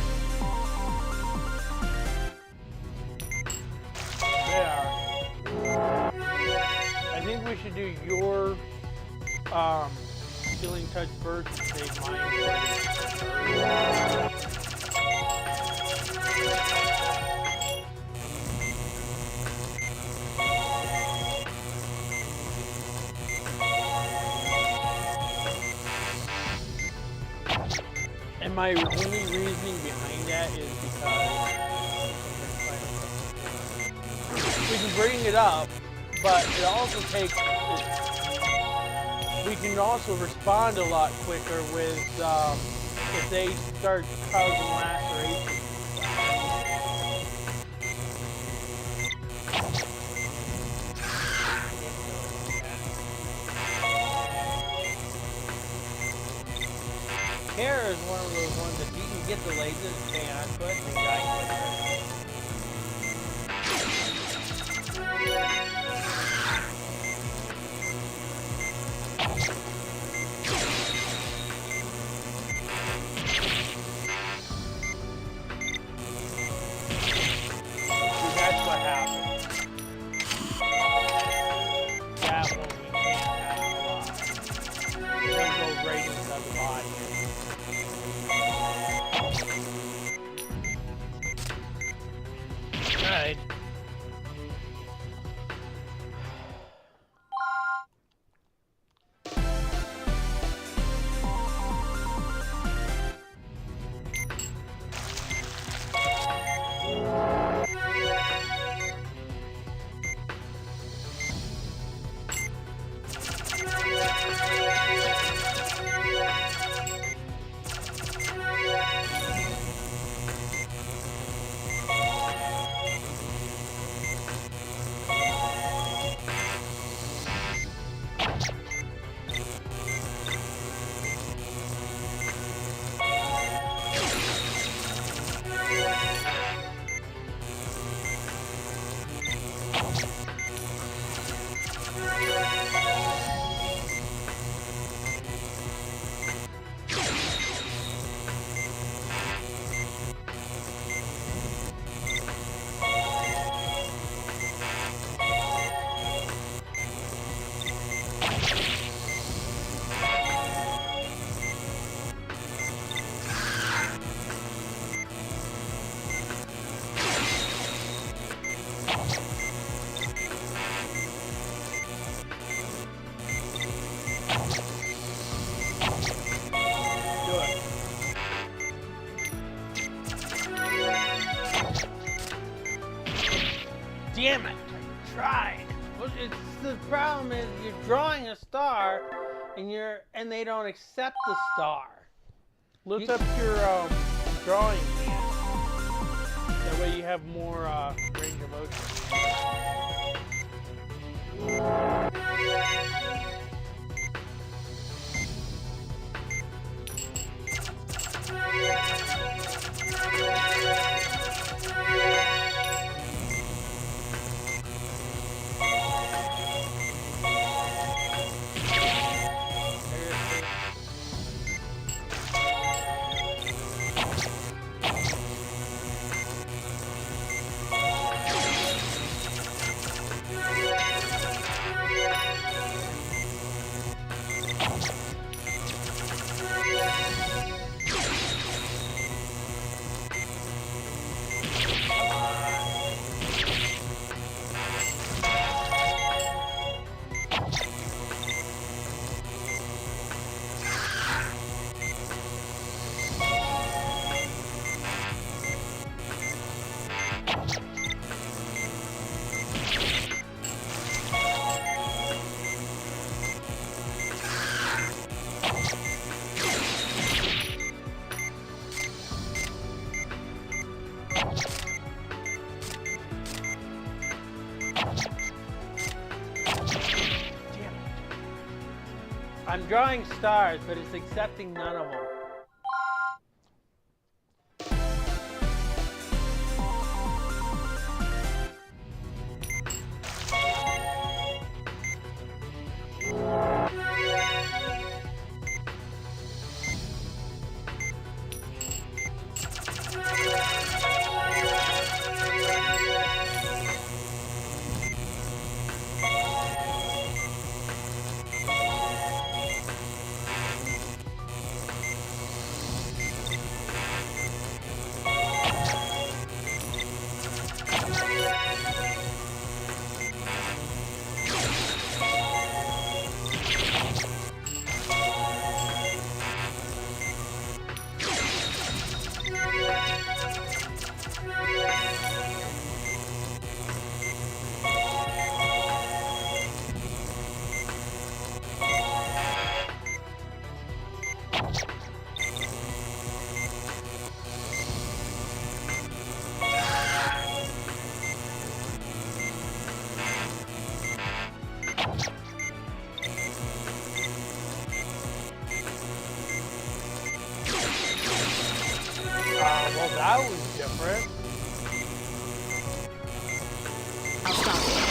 They are. I think we should do your healing touch first and save mine. And my only reasoning behind that is because we can bring it up, but it also takes. We can also respond a lot quicker with if they start causing laceration. Kara is one of those ones that you can get the laser to stay on foot and die quicker. star, and they don't accept the star. Lift up your drawing hand. That way you have more range of motion. I'm drawing stars, but it's accepting none of them. Well, that was different. I'll stop it.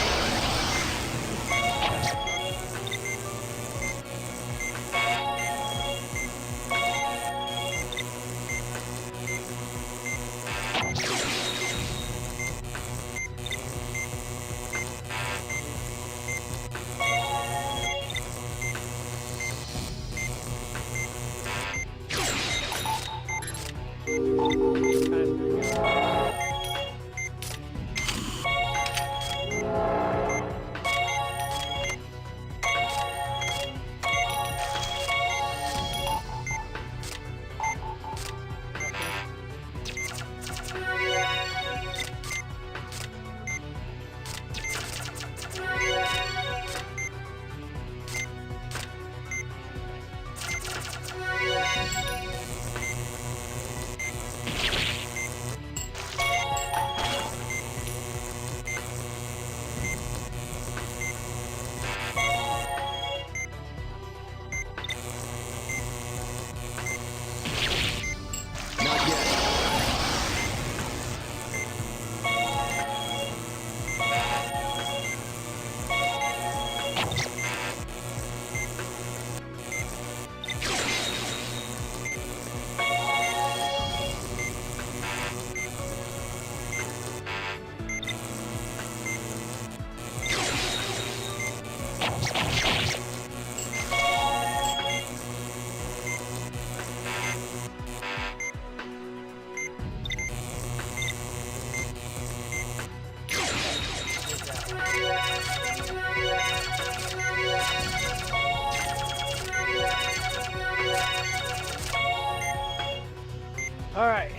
All right,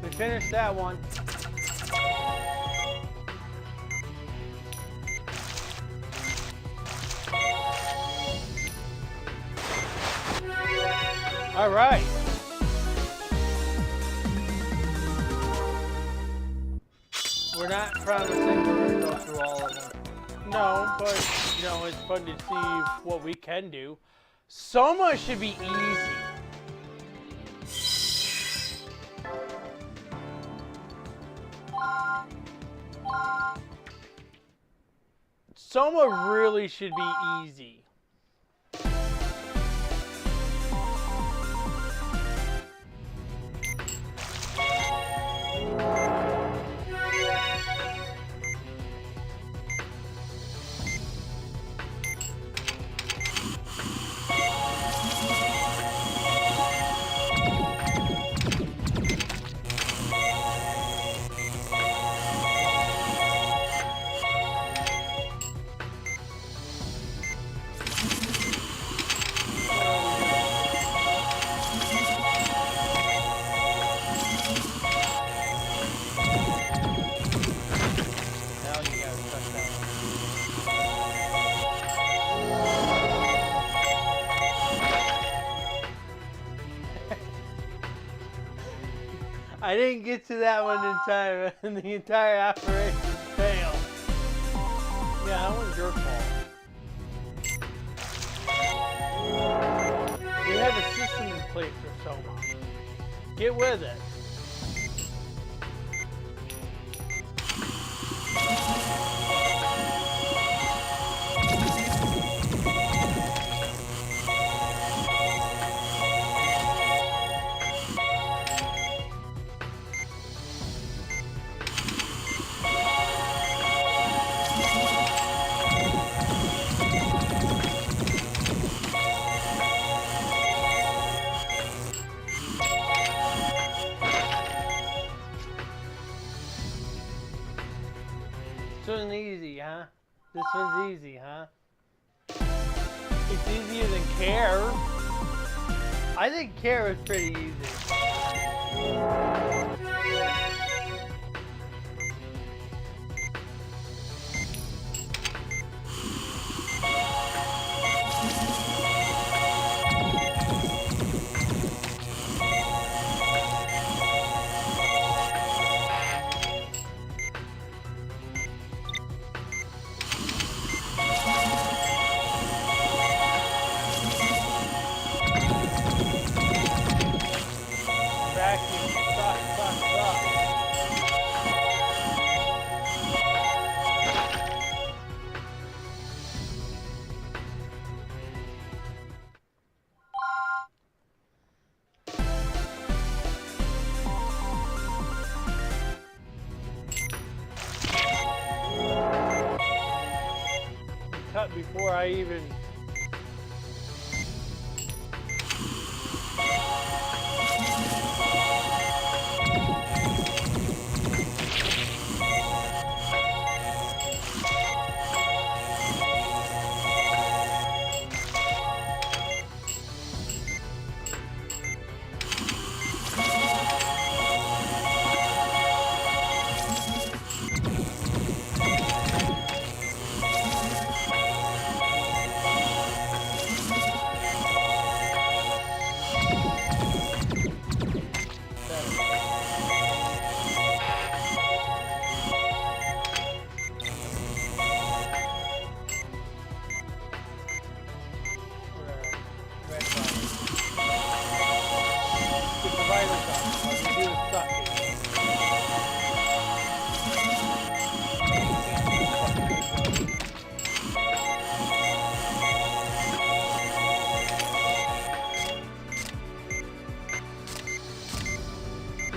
we finished that one. All right. We're not promising we're going to go through all of them. No, but, you know, it's fun to see what we can do. Soma should be easy. Soma really should be easy. I didn't get to that one in time, and the entire operation failed. Yeah, that one's your fault. We have a system in place for Soma. Get with it. This one's easy, huh? This one's easy, huh? It's easier than Care. I think Care is pretty easy. Cut before I even...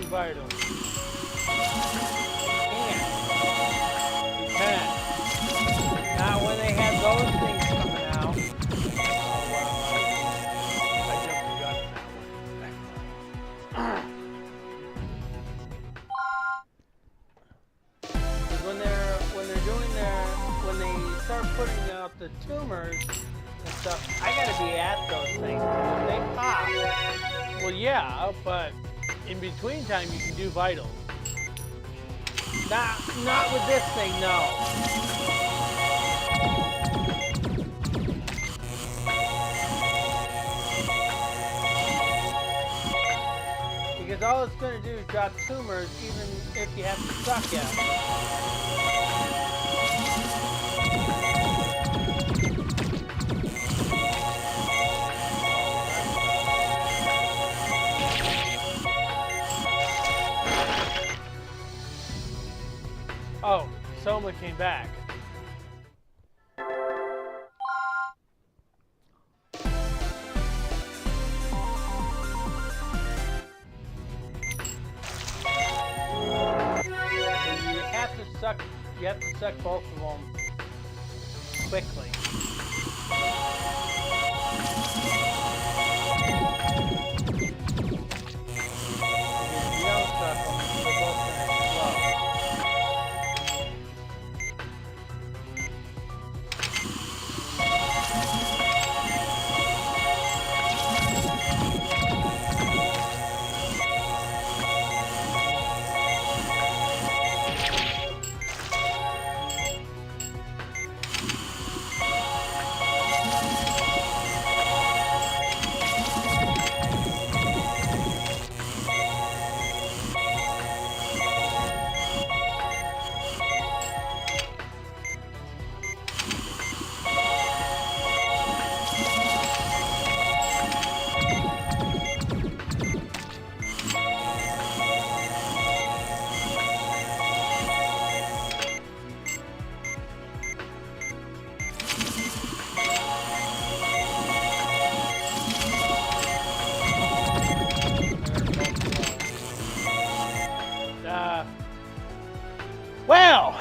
Vital. You can. Now when they have those things coming out. Oh wow, I jumped the gun on that one. Because when they start putting out the tumors and stuff, I gotta be at those things. When they pop, well yeah, but in between time, you can do vitals. Not with this thing, no. all it's going to do is drop tumors even if you have to suck at it. Oh, Soma came back. You have to suck both of them quickly. If you don't suck them, they're both going to explode. Well,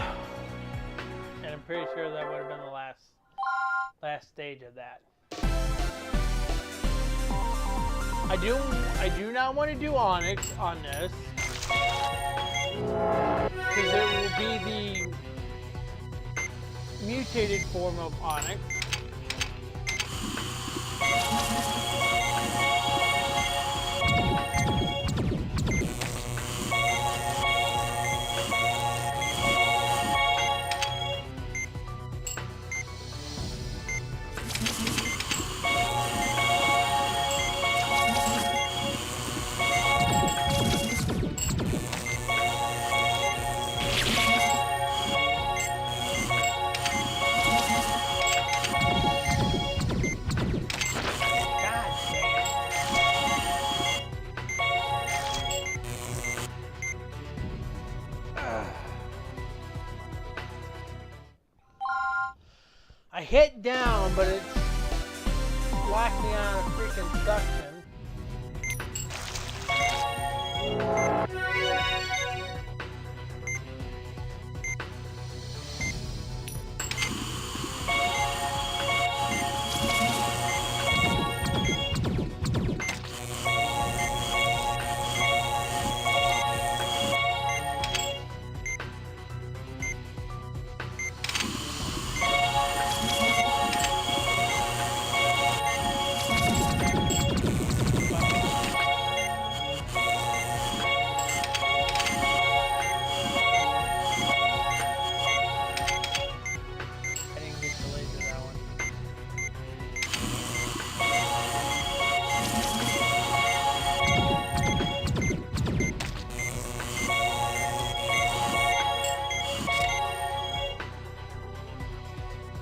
and I'm pretty sure that would have been the last stage of that. I do not want to do Onyx on this because it will be the mutated form of Onyx. I hit down, but it's locked me on a freaking suction.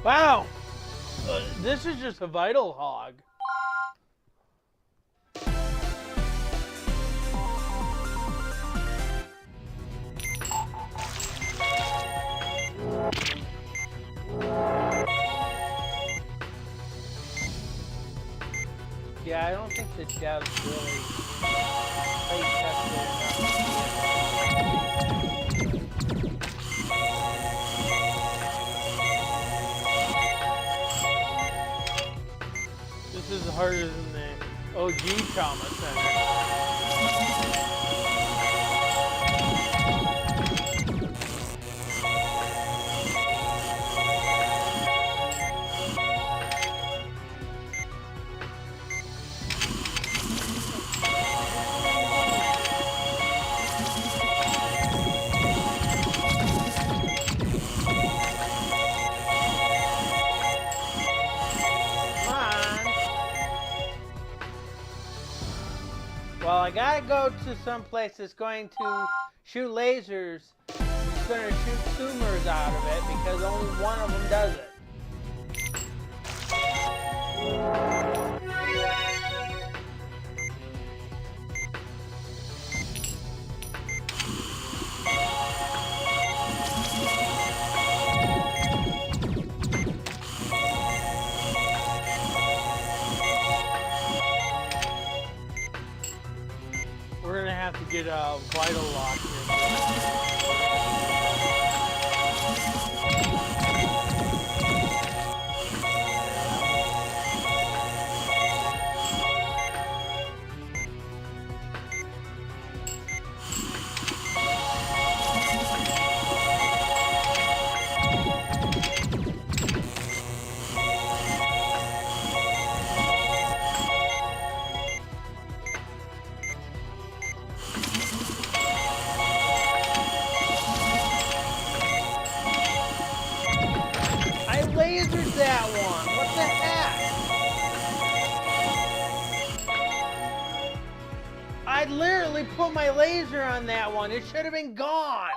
Wow, this is just a vital hog. Yeah, I don't think the devs really play tested enough. This is harder than the OG Trauma Center. Well, I gotta go to some place that's going to shoot lasers. It's gonna shoot tumors out of it because only one of them does it. We're gonna have to get a vital lock here. That one. What the heck? I literally put my laser on that one. It should have been gone.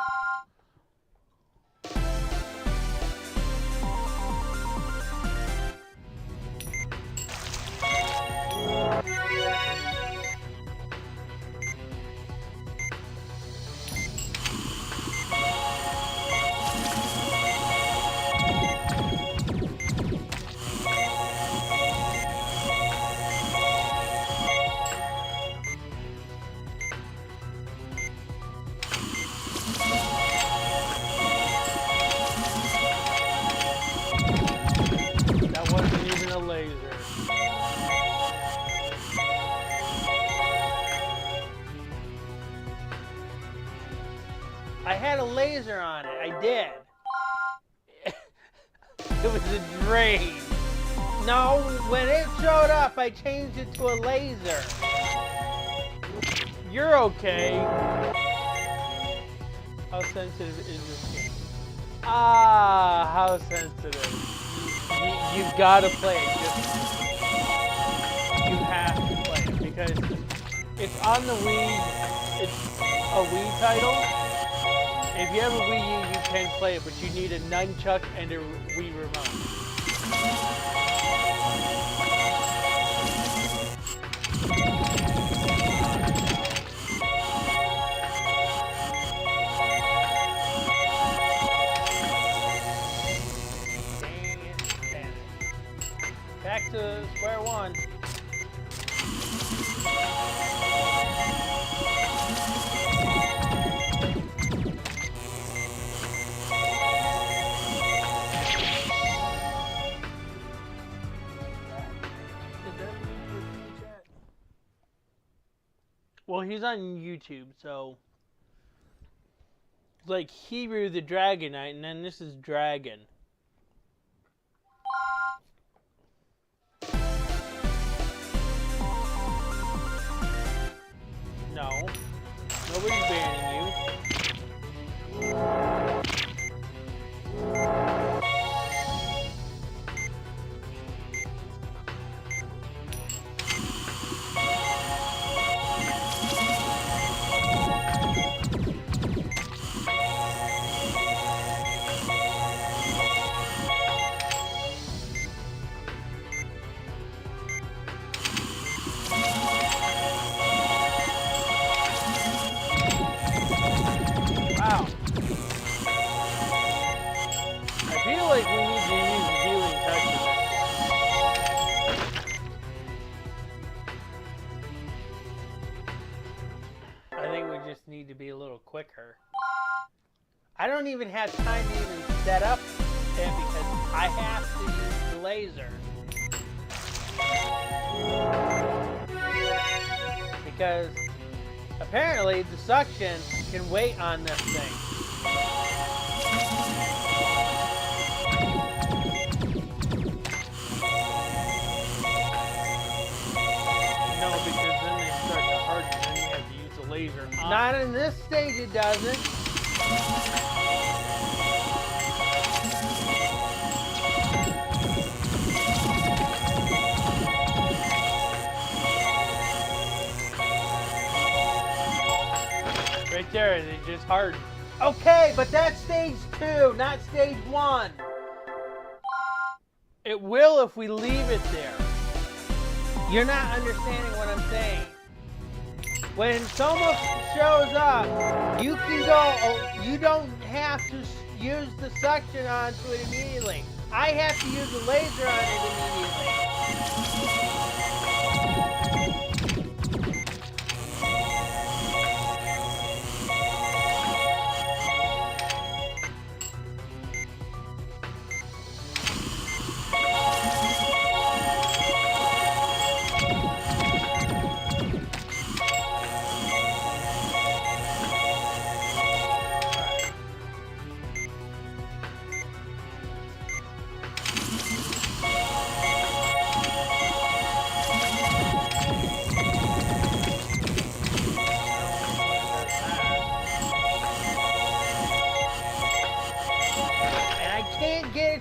I had a laser on it. I did. It was a drain. No, when it showed up, I changed it to a laser. You're okay. How sensitive is this game? Ah, how sensitive. You've got to play it. You have to play it because it's on the Wii. It's a Wii title. If you have a Wii U, you can play it, but you need a nunchuck and a Wii remote. Back to square one. Well, he's on YouTube, so it's like Hebrew the Dragon Knight, and then this is Dragon. No, nobody's banning you. Need to be a little quicker. I don't even have time to even set up it because I have to use the laser. Because apparently the suction can wait on this thing. No, because then they start to harden and then you have to use the laser. Not in this stage, it doesn't. right there. They just hardened. Okay, but that's stage 2, not stage 1. It will if we leave it there. You're not understanding what I'm saying. When someone shows up, you can go, you don't have to use the suction onto it immediately. I have to use the laser on it immediately.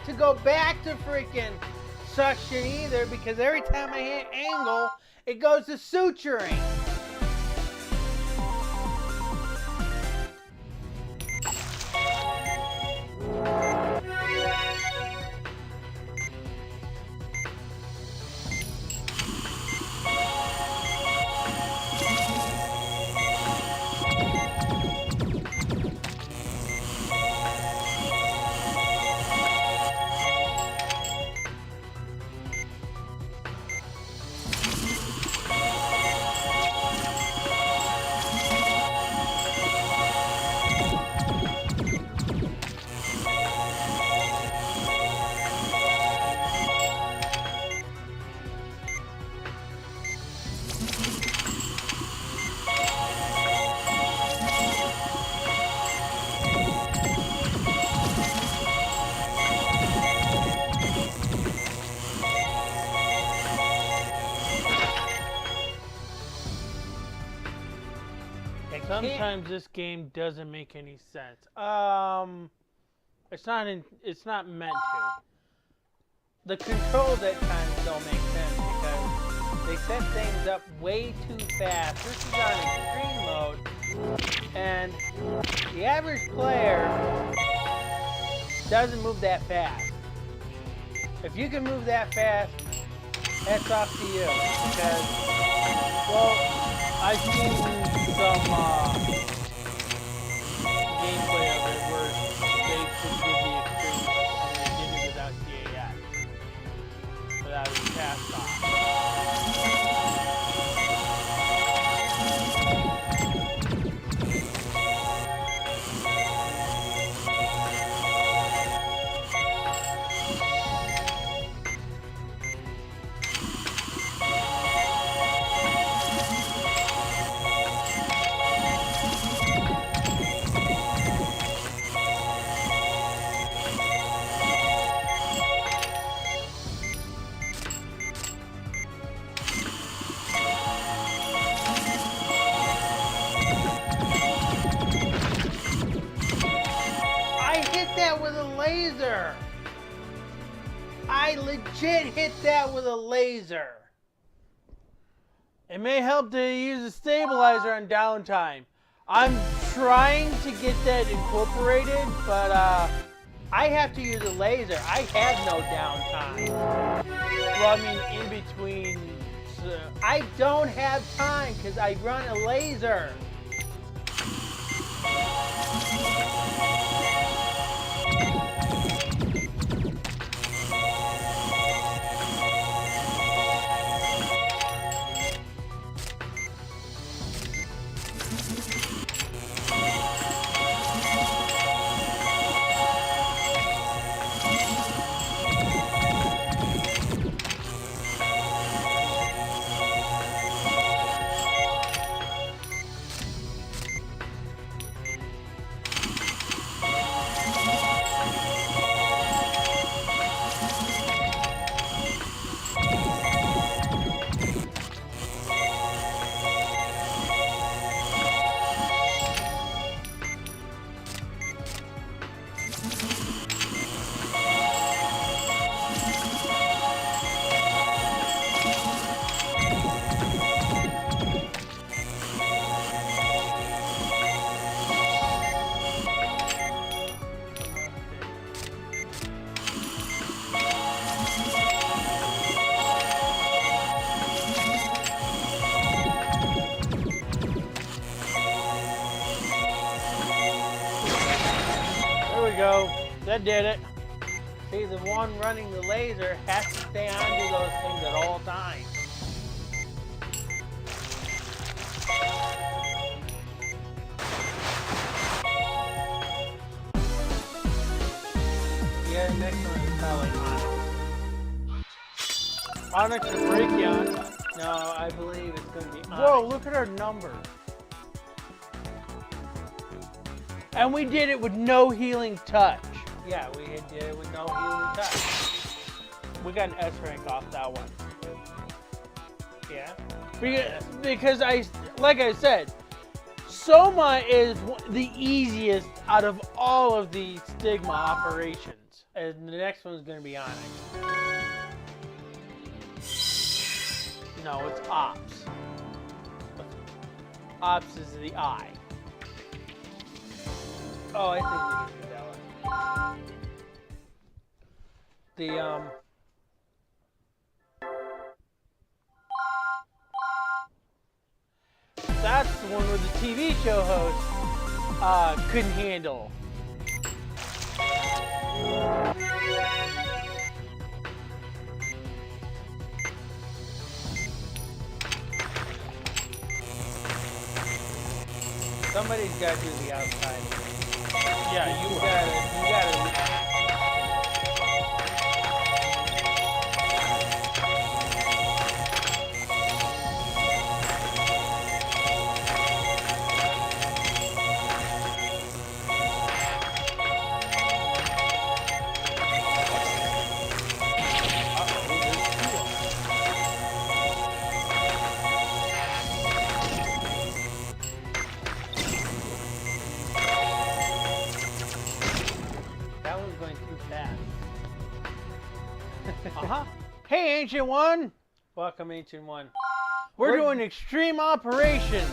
To go back to freaking suction either, because every time I hit angle, it goes to suturing. Sometimes this game doesn't make any sense. It's not meant to. The controls at times don't make sense because they set things up way too fast. This is on extreme mode, and the average player doesn't move that fast. If you can move that fast, hats off to you, because, well, I've seen some gameplay of it where they could do the extreme mode and they did it without CAS, without a cast off. Laser! I legit hit that with a laser. It may help to use a stabilizer on downtime. I'm trying to get that incorporated, but I have to use a laser. I have no downtime. Well, I mean, in between. I don't have time because I run a laser. That did it. See, the one running the laser has to stay onto those things at all times. Yeah, next one is probably Onyx. Onyx or Brachion. No, I believe it's going to be Onyx. Whoa, look at our numbers. And we did it with no healing touch. Yeah, we did it with no healing touch. We got an S rank off that one. Yeah. Because like I said, Soma is the easiest out of all of the Stigma operations. And the next one's going to be Onyx. No, it's Ops. Ops is the I. Oh, I think we can do that one. That's the one where the TV show host couldn't handle. Somebody's got to do the outside. Yeah, you got it. Hey, Ancient One! Welcome, Ancient One. We're doing extreme operations.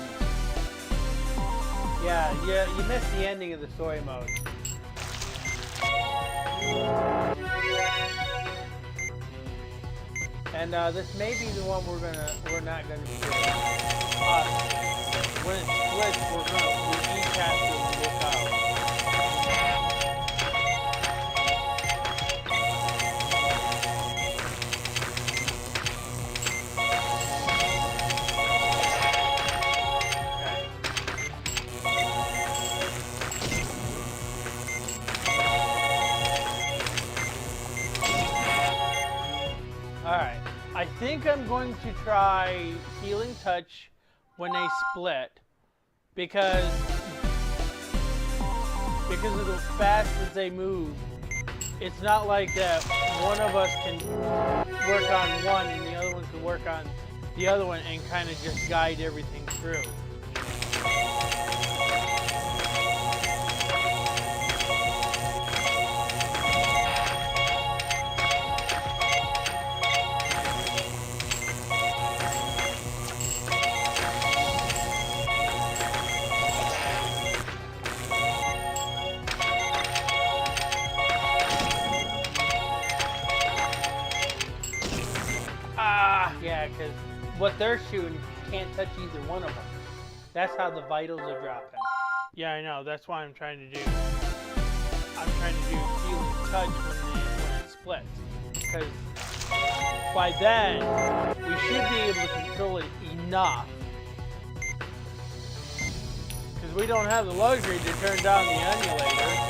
Yeah, you missed the ending of the story mode. And this may be the one we're not gonna do. When it splits, we each have to look out. I think I'm going to try Healing Touch when they split because of the fast that they move. It's not like that one of us can work on one and the other one can work on the other one and kind of just guide everything through. Yeah, because what they're shooting, you can't touch either one of them. That's how the vitals are dropping. Yeah, I know. That's why I'm trying to do. I'm trying to do Healing Touch when it splits, because by then we should be able to control it enough. Because we don't have the luxury to turn down the emulator.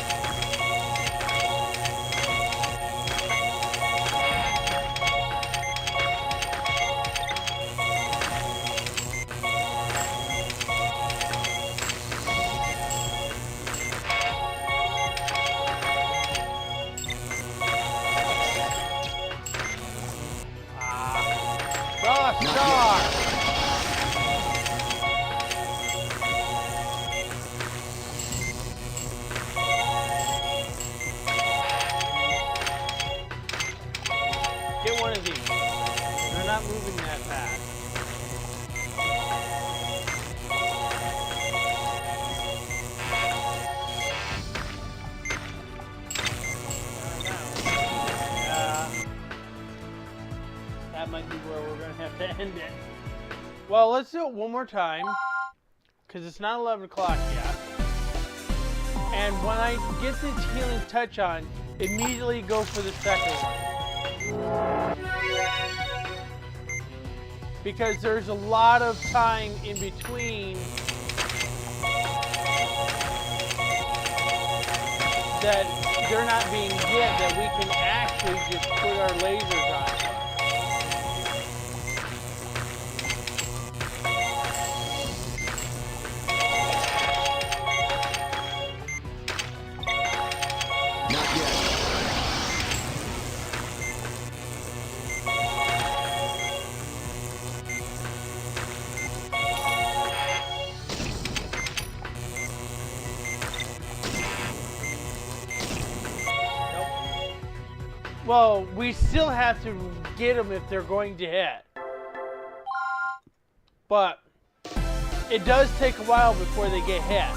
Get one of these. They're not moving that fast. That might be where we're going to have to end it. Well, let's do it one more time, because it's not 11 o'clock yet. And when I get this healing touch on, immediately go for the second one. Because there's a lot of time in between that they're not being hit, that we can actually just put our lasers on. Well, we still have to get them if they're going to hit. But it does take a while before they get hit.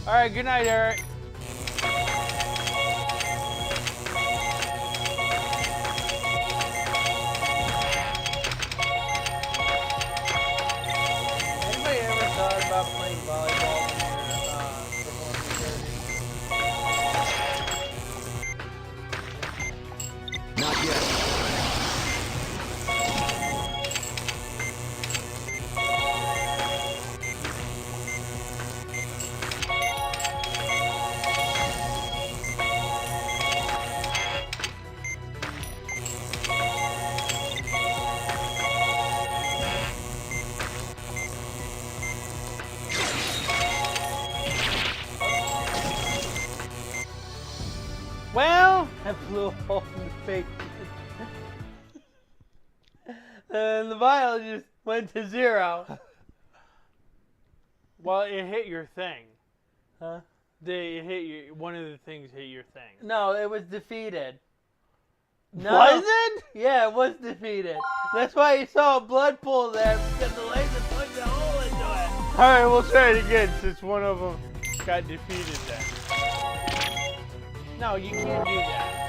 Alright, good night, Eric. About playing volleyball when you're Not yet. Well, I blew a hole in the face. And the vial just went to 0. Well, it hit your thing. Huh? It hit your, one of the things hit your thing. No, it was defeated. No. Was it? Yeah, it was defeated. That's why you saw a blood pool there, because the laser punched a hole into it. Alright, we'll try it again since one of them got defeated then. No, you can't do that.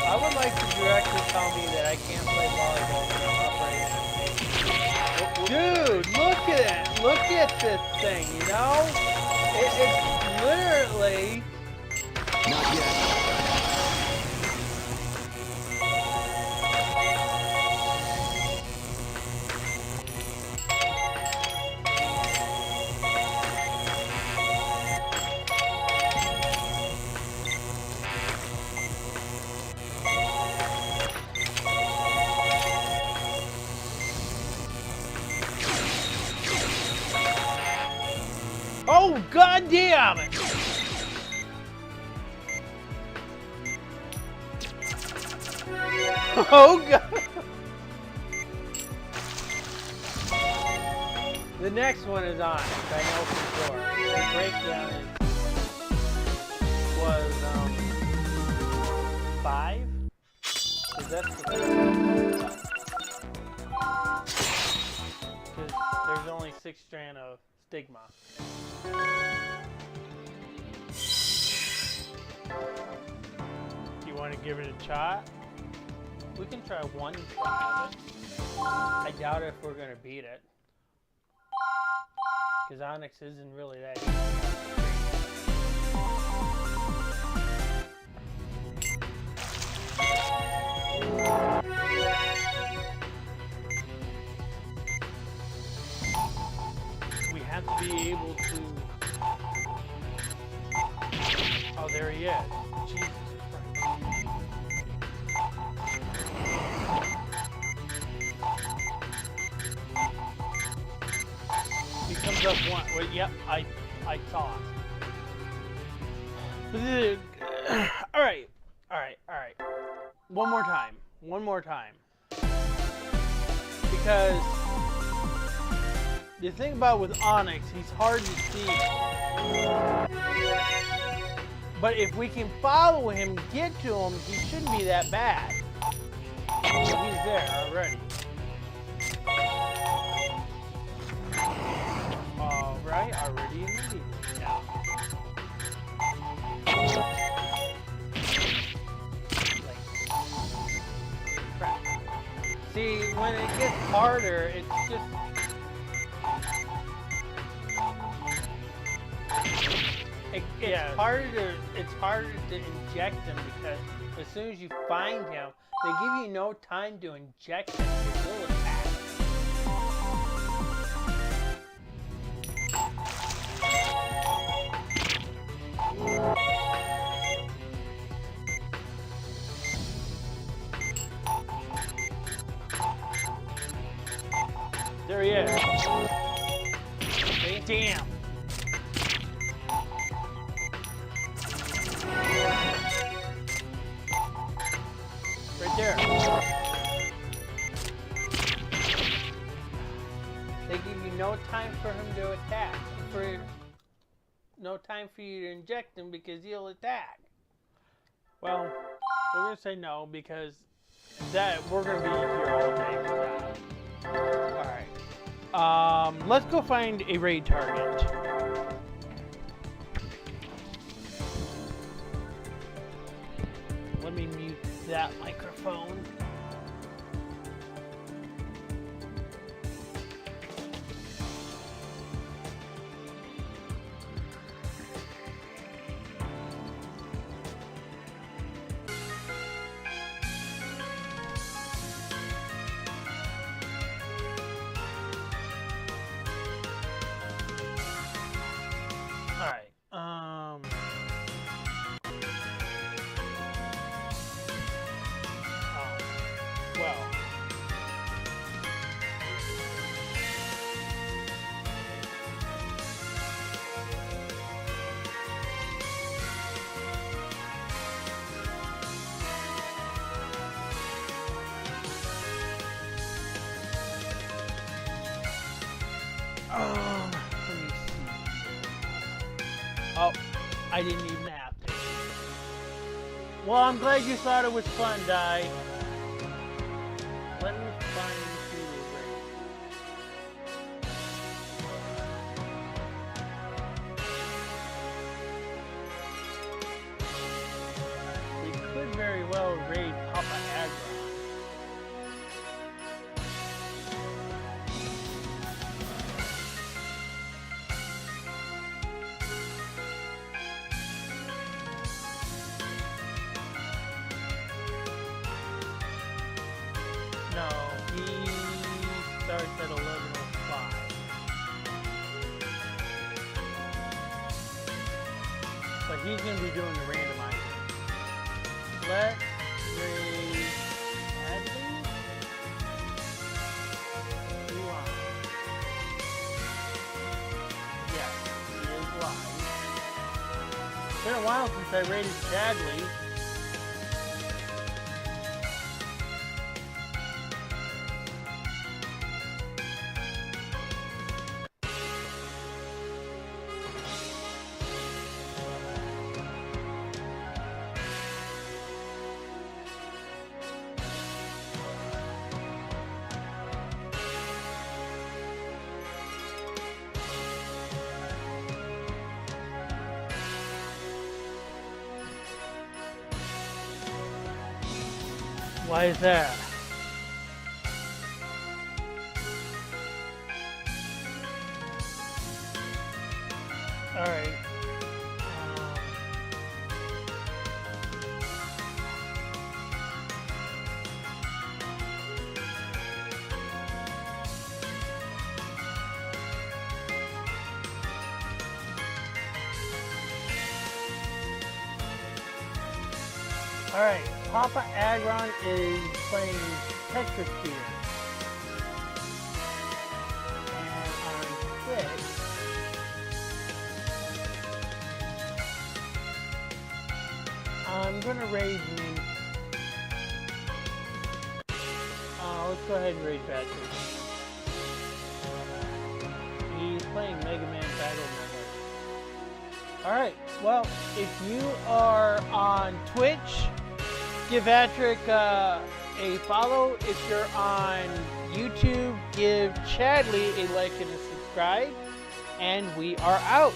I would like the director tell me that I can't play volleyball when I'm operating. Dude, look at it. Look at this thing, you know? It's literally... Not yet. Oh, God damn it! Oh, God! The next one is on. I know for sure. The breakdown was 5. Because that's the because there's only 6 strand of stigma. You want to give it a shot? We can try one try of it. I doubt if we're going to beat it. Because Onyx isn't really that easy. We have to be able to... Oh, there he is. Jesus Christ. He comes up one. Wait, yep, I saw it. Alright. One more time. Because the thing about with Onyx, he's hard to see. But if we can follow him, get to him, he shouldn't be that bad. he's there already. Alright, already in the meeting now. Crap. See, when it gets harder, it's just... It's harder to inject them because as soon as you find him, they give you no time to inject him. They will attack. There he is. See? Damn. Right there. They give you no time for him to attack. No time for you to inject him because he'll attack. Well, we're gonna say no because we're gonna be here all day for that. Alright. Let's go find a raid target. Let me mute that microphone. Let me see. Oh, I didn't even have to. Well, I'm glad you thought it was fun, Di. Let me find you a raid. We could very well raid Papa Agron. Starts at 11:05. But he's going to be doing the randomizing. Let's raid Hadley. You on? Yes, he is live. It's been a while since I raided Chadley. Why is that? All right. All right. Papa Agron is playing Tetrasphere. And on Twitch, I'm going to raid him. Let's go ahead and raid Patrick. He's playing Mega Man Battle Network. Alright, well, if you are on Twitch, give Patrick a a follow. If you're on YouTube, give Chadley a like and a subscribe. And we are out.